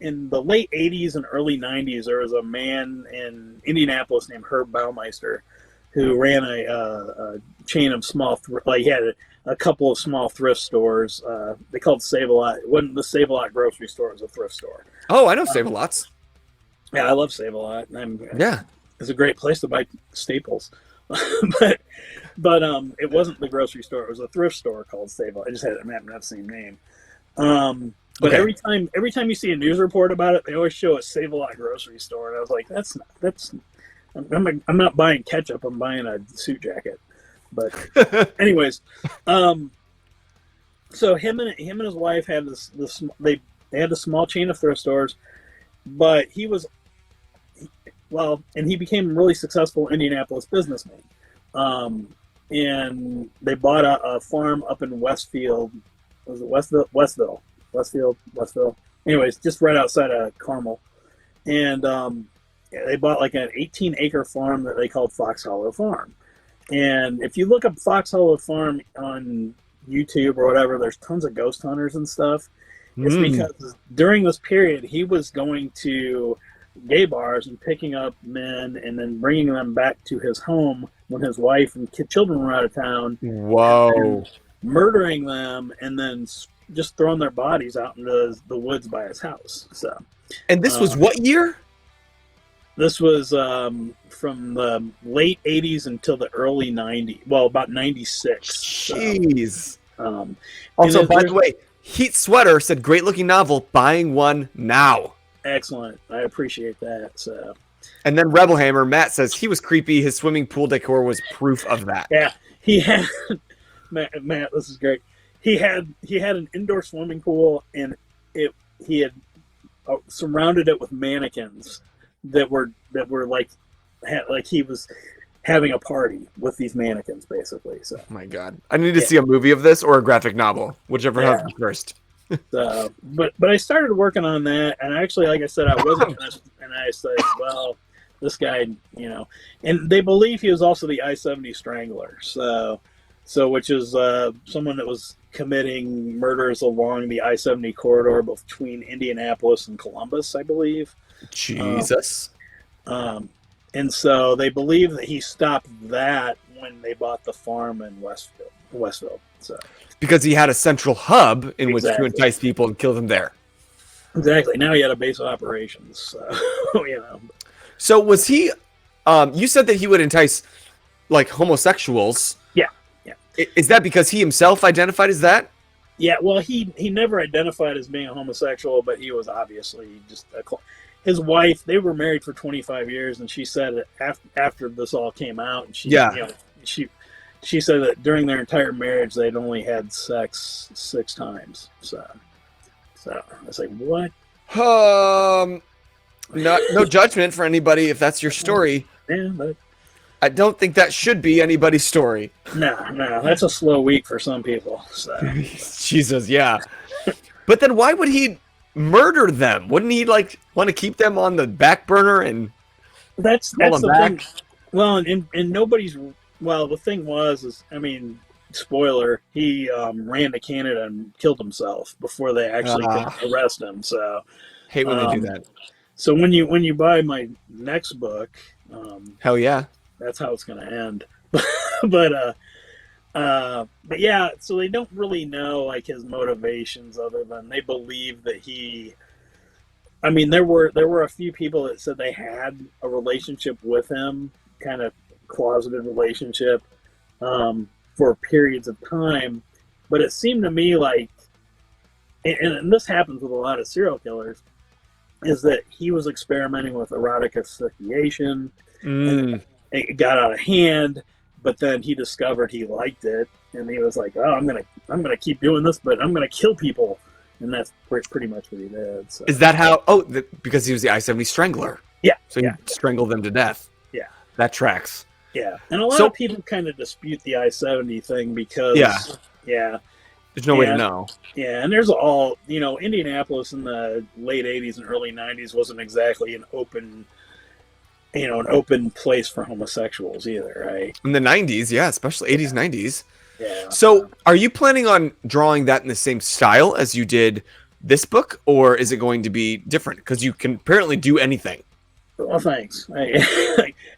in the late 80s and early 90s, there was a man in Indianapolis named Herb Baumeister who ran a chain of small, he had a couple of small thrift stores. They called Save-A-Lot. It wasn't the Save-A-Lot grocery store, it was a thrift store. Oh, I know Save-A-Lots. Yeah, I love Save-A-Lot. Yeah. It's a great place to buy staples. but it wasn't the grocery store. It was a thrift store called Save-A-Lot. I just had the same name. But every time you see a news report about it, they always show a Save-A-Lot grocery store, and I was like, I'm not buying ketchup. I'm buying a suit jacket. But anyways, so him and his wife had they had a small chain of thrift stores, but he became a really successful Indianapolis businessman. And they bought a farm up in Westfield. Was it Westville? Anyways, just right outside of Carmel. And they bought like an 18-acre farm that they called Fox Hollow Farm. And if you look up Fox Hollow Farm on YouTube or whatever, there's tons of ghost hunters and stuff. It's because during this period, he was going to gay bars and picking up men and then bringing them back to his home when his wife and children were out of town. Whoa. Murdering them and then just throwing their bodies out into the woods by his house. So, and this was what year? This was from the late 80s until the early 90s. Well, about 96. Jeez. So, also, by the way, Heat Sweater said, "Great looking novel. Buying one now." Excellent. I appreciate that. So. And then Rebel Hammer Matt says he was creepy. His swimming pool decor was proof of that. Yeah, he had. Matt, this is great. he had an indoor swimming pool, and he had surrounded it with mannequins that were like he was having a party with these mannequins, basically. So, Oh my God, I need to see a movie of this or a graphic novel, whichever happens first. But I started working on that, and actually, like I said, I wasn't gonna, and I said, well, this guy, and they believe he was also the I-70 Strangler, so which is someone that was committing murders along the I-70 corridor between Indianapolis and Columbus, I believe. Jesus. And so they believe that he stopped that when they bought the farm in Westville. So because he had a central hub in which to Exactly. entice people and kill them there. Exactly. Now he had a base of operations. So, So was he? You said that he would entice like homosexuals. Yeah. Is that because he himself identified as that? Yeah. Well, he never identified as being a homosexual, but he was obviously just his wife. They were married for 25 years, and she said after this all came out, and she said that during their entire marriage they'd only had sex 6 times. So I was like, what? No judgment for anybody if that's your story. Yeah, but I don't think that should be anybody's story. no, that's a slow week for some people. So Jesus, yeah. But then why would he murder them? Wouldn't he like want to keep them on the back burner and that's them the back? thing. Well, and nobody's. Well, the thing was, I mean, spoiler, he ran to Canada and killed himself before they actually could arrest him. So hate when they do that. So when you buy my next book, Hell yeah. that's how it's going to end. but yeah, so they don't really know like his motivations other than they believe that he. I mean, there were a few people that said they had a relationship with him, kind of closeted relationship, for periods of time, but it seemed to me like, and this happens with a lot of serial killers, is that he was experimenting with erotic asphyxiation. It got out of hand, but then he discovered he liked it, and he was like, "Oh, I'm gonna keep doing this, but I'm gonna kill people," and that's pretty much what he did. So. Is that how? Oh, because he was the I-70 Strangler. Yeah. So he strangled them to death. Yeah. That tracks. Yeah, and a lot of people kind of dispute the I-70 thing because there's no way to know. Yeah, and there's Indianapolis in the late 80s and early 90s wasn't exactly an open place for homosexuals either, right? In the 90s, yeah, especially 80s, 90s. Yeah. So are you planning on drawing that in the same style as you did this book, or is it going to be different? Because you can apparently do anything. Well, thanks.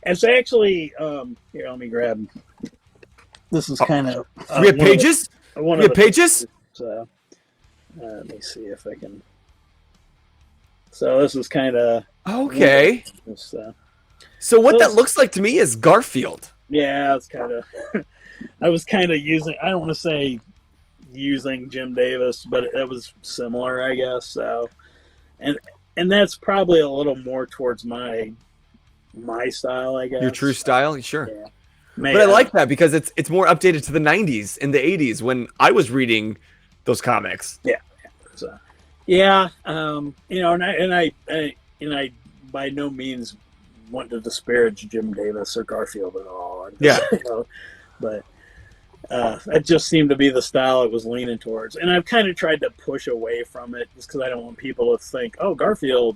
It's actually, here, let me grab. This is kind of. We have pages? We have pages? So, let me see if I can. So, this is kind of. Okay. So, what that looks like to me is Garfield. Yeah, it's kind of. I was kind of using. I don't want to say using Jim Davis, but it was similar, I guess. So, and that's probably a little more towards my style, I guess. Your true style, sure. Yeah. But I like that because it's more updated to the 90s and the 80s when I was reading those comics. Yeah. So, yeah, and I by no means want to disparage Jim Davis or Garfield at all. But it just seemed to be the style it was leaning towards, and I've kind of tried to push away from it just because I don't want people to think, "Oh, Garfield,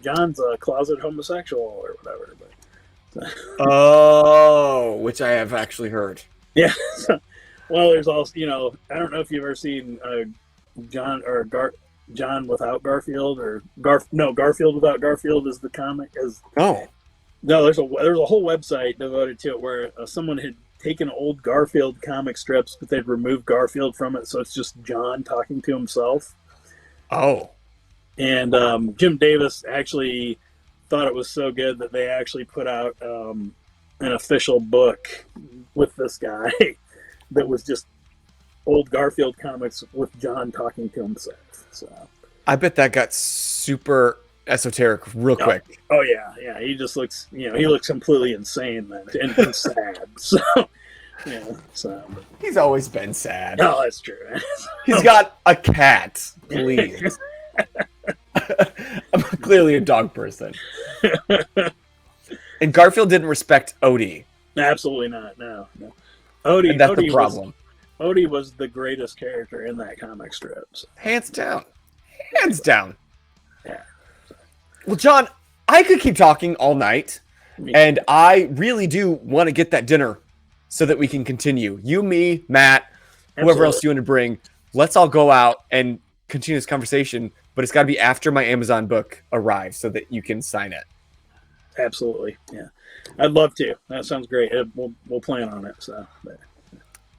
John's a closet homosexual or whatever." But which I have actually heard. Yeah. Well, there's also, I don't know if you've ever seen John or John without Garfield or Garfield without Garfield is the comic. No, there's a whole website devoted to it where someone had taken old Garfield comic strips, but they'd removed Garfield from it, so it's just John talking to himself. Oh. And Jim Davis actually thought it was so good that they actually put out an official book with this guy that was just old Garfield comics with John talking to himself. So I bet that got super esoteric real quick. Oh yeah. He just looks, he looks completely insane then and sad. So, So He's always been sad. no, that's true. He's got a cat. Please. I'm clearly a dog person. And Garfield didn't respect Odie. Absolutely not. No. Odie, And that's Odie the problem. Odie was the greatest character in that comic strip. So. Hands down. Hands down. Yeah. Well, John, I could keep talking all night. And I really do want to get that dinner so that we can continue. You, me, Matt, whoever else you want to bring. Let's all go out and continue this conversation. But it's got to be after my Amazon book arrives so that you can sign it. Absolutely. Yeah. I'd love to. That sounds great. We'll plan on it. So.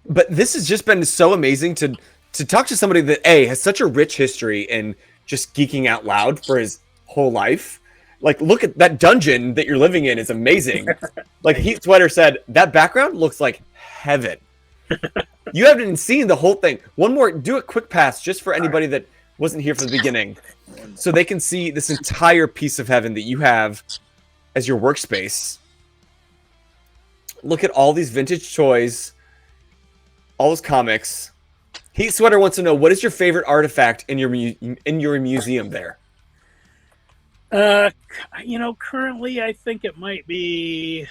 But this has just been so amazing to talk to somebody that, A, has such a rich history in just geeking out loud for his whole life. Like, look at that dungeon that you're living in is amazing. Like Heat Sweater said, that background looks like heaven. You haven't even seen the whole thing. One more, do a quick pass just for anybody that wasn't here from the beginning, so they can see this entire piece of heaven that you have as your workspace. Look at all these vintage toys, all those comics. Heat Sweater wants to know, what is your favorite artifact in your museum there? Currently I think it might be,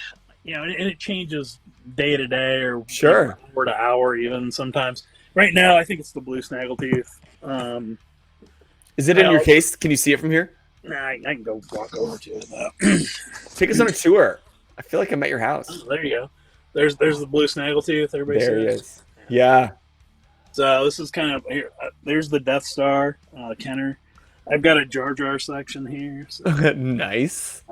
and it changes day to day or sure hour to hour even sometimes. Right now, I think it's the blue snaggletooth. Is it in your case? Can you see it from here? Nah, I can go walk over to it though. Take us on a tour. I feel like I'm at your house. Oh, there you go. There's the blue snaggletooth. Everybody there sees. He is. Yeah. So this is kind of here. There's the Death Star, Kenner. I've got a Jar Jar section here. So. Nice.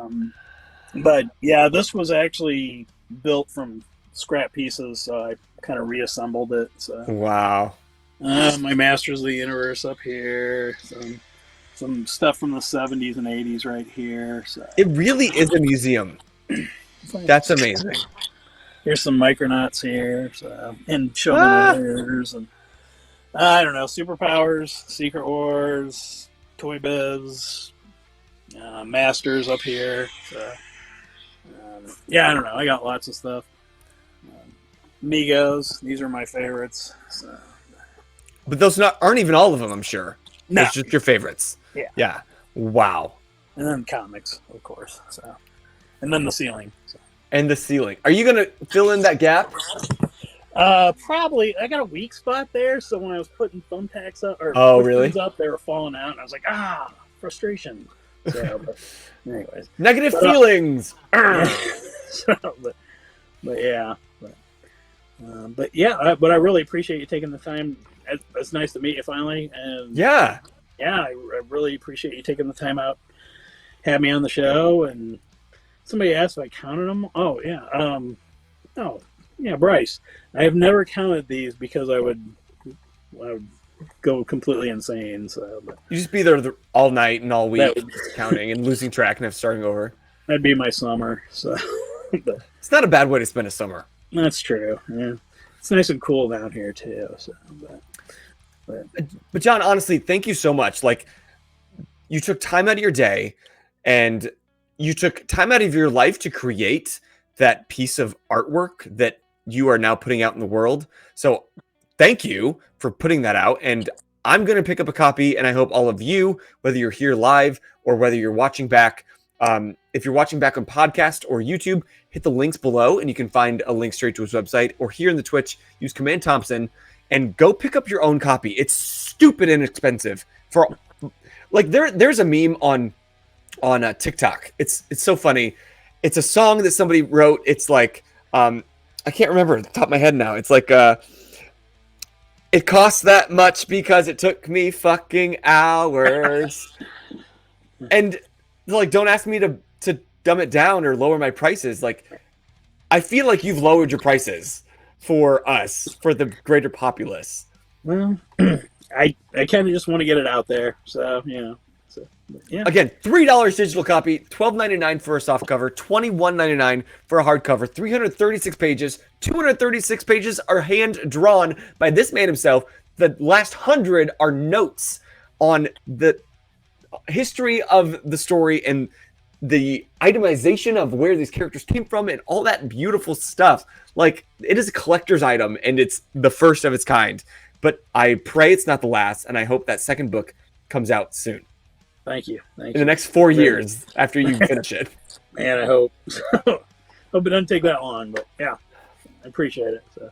But yeah, this was actually built from scrap pieces, so I kind of reassembled it. So. Wow. My Masters of the Universe up here. Some stuff from the 70s and 80s right here. So. It really is a museum. That's amazing. Here's some Micronauts here, and Showmaners, and I don't know, Superpowers, Secret Wars, Toy Biz, Masters up here. So, I don't know. I got lots of stuff. Migos, these are my favorites. So. But those aren't even all of them, I'm sure. No. It's just your favorites. Yeah. Wow. And then comics, of course. So, and then the ceiling. So. And the ceiling. Are you gonna fill in that gap? Probably. I got a weak spot there, so when I was putting thumbtacks up or really? up, they were falling out, and I was like, frustration. So, but anyways, negative feelings. But I really appreciate you taking the time. It's nice to meet you finally, and I really appreciate you taking the time out, have me on the show. And somebody asked if I counted them. Oh yeah, Bryce. I have never counted these because I would go completely insane. So you just be there all night and all week counting and losing track and starting over. That'd be my summer. So it's not a bad way to spend a summer. That's true. Yeah, it's nice and cool down here too. So, but John, honestly, thank you so much. Like, you took time out of your day, and you took time out of your life to create that piece of artwork that you are now putting out in the world. So thank you for putting that out. And I'm going to pick up a copy, and I hope all of you, whether you're here live or whether you're watching back, if you're watching back on podcast or YouTube, hit the links below and you can find a link straight to his website, or here in the Twitch, use Command Thompson and go pick up your own copy. It's stupid inexpensive. For like there's a meme on TikTok. It's so funny. It's a song that somebody wrote. It's like, I can't remember at the top of my head now. It's like, it costs that much because it took me fucking hours. And like, don't ask me to dumb it down or lower my prices. Like, I feel like you've lowered your prices for us, for the greater populace. Well, I kind of just want to get it out there. So, yeah. Again, $3 digital copy, $12.99 for a soft cover, $21.99 for a hardcover, 336 pages. 236 pages are hand drawn by this man himself. The last 100 are notes on the history of the story and the itemization of where these characters came from and all that beautiful stuff. Like, it is a collector's item, and it's the first of its kind. But I pray it's not the last, and I hope that second book comes out soon. Thank you. In the next 4 years after you finish it. Man, I hope. Hope it doesn't take that long, but yeah, I appreciate it. So.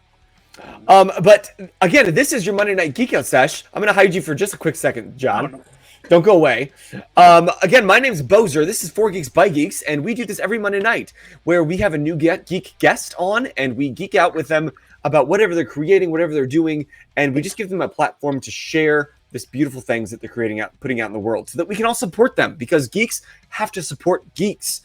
But again, this is your Monday Night Geek Out Sesh. I'm going to hide you for just a quick second, John. Don't go away. Again, my name's Boser. This is 4 Geeks by Geeks, and we do this every Monday night where we have a new geek guest on, and we geek out with them about whatever they're creating, whatever they're doing, and we just give them a platform to share this beautiful things that they're putting out in the world so that we can all support them, because geeks have to support geeks.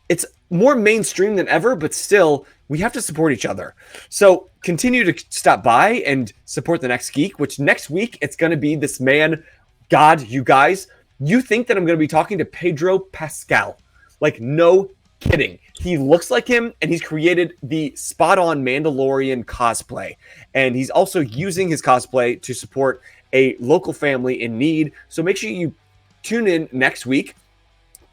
It's more mainstream than ever, but still, we have to support each other. So continue to stop by and support the next geek, which next week, it's going to be this man. God, you guys, you think that I'm going to be talking to Pedro Pascal. Like, no kidding. He looks like him, and he's created the spot-on Mandalorian cosplay. And he's also using his cosplay to support a local family in need. So make sure you tune in next week.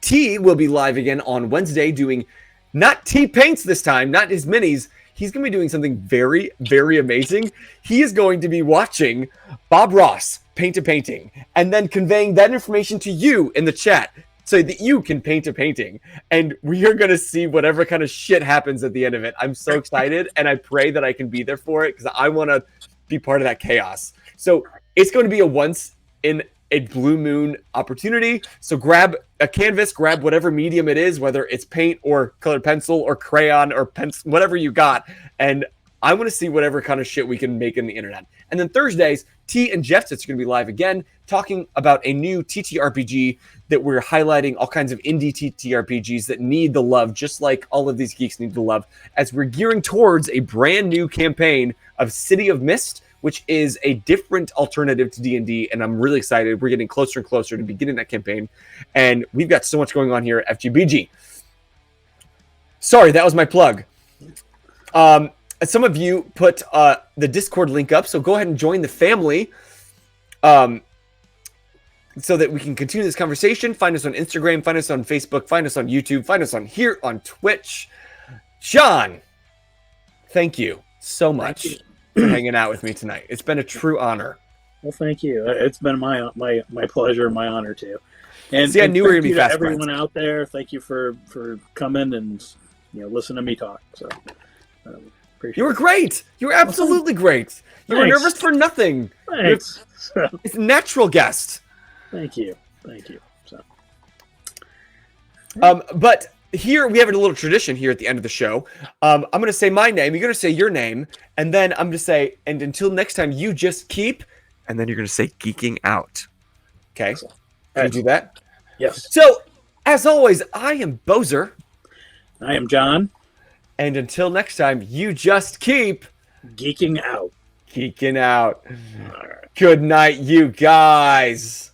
T will be live again on Wednesday doing not T paints this time, not his minis. He's going to be doing something very, very amazing. He is going to be watching Bob Ross paint a painting and then conveying that information to you in the chat so that you can paint a painting. And we are going to see whatever kind of shit happens at the end of it. I'm so excited, and I pray that I can be there for it because I want to be part of that chaos. So it's going to be a once in a blue moon opportunity. So grab a canvas, grab whatever medium it is, whether it's paint or colored pencil or crayon or pencil, whatever you got. And I want to see whatever kind of shit we can make in the internet. And then Thursdays, T and Jeff are going to be live again, talking about a new TTRPG that we're highlighting, all kinds of indie TTRPGs that need the love, just like all of these geeks need the love, as we're gearing towards a brand new campaign of City of Mist, which is a different alternative to D&D, and I'm really excited. We're getting closer and closer to beginning that campaign, and we've got so much going on here at FGBG. Sorry, that was my plug. Some of you put the Discord link up, so go ahead and join the family so that we can continue this conversation. Find us on Instagram, find us on Facebook, find us on YouTube, find us on here on Twitch. John, thank you so much for hanging out with me tonight. It's been a true honor. Well, thank you. It's been my pleasure, my honor too. And see, I knew we were gonna be fast everyone friends. out there, thank you for coming and listen to me talk. So appreciate you were great. You were absolutely great. You were nervous for nothing. Thanks. It's a natural guest. Thank you. So, but here we have a little tradition here at the end of the show. I'm going to say my name. You're going to say your name. And then I'm going to say, and until next time, you just keep. And then you're going to say geeking out. Okay? Can you do that? Yes. So, as always, I am Boser. I am John. And until next time, you just keep geeking out. Geeking out. Good night, you guys.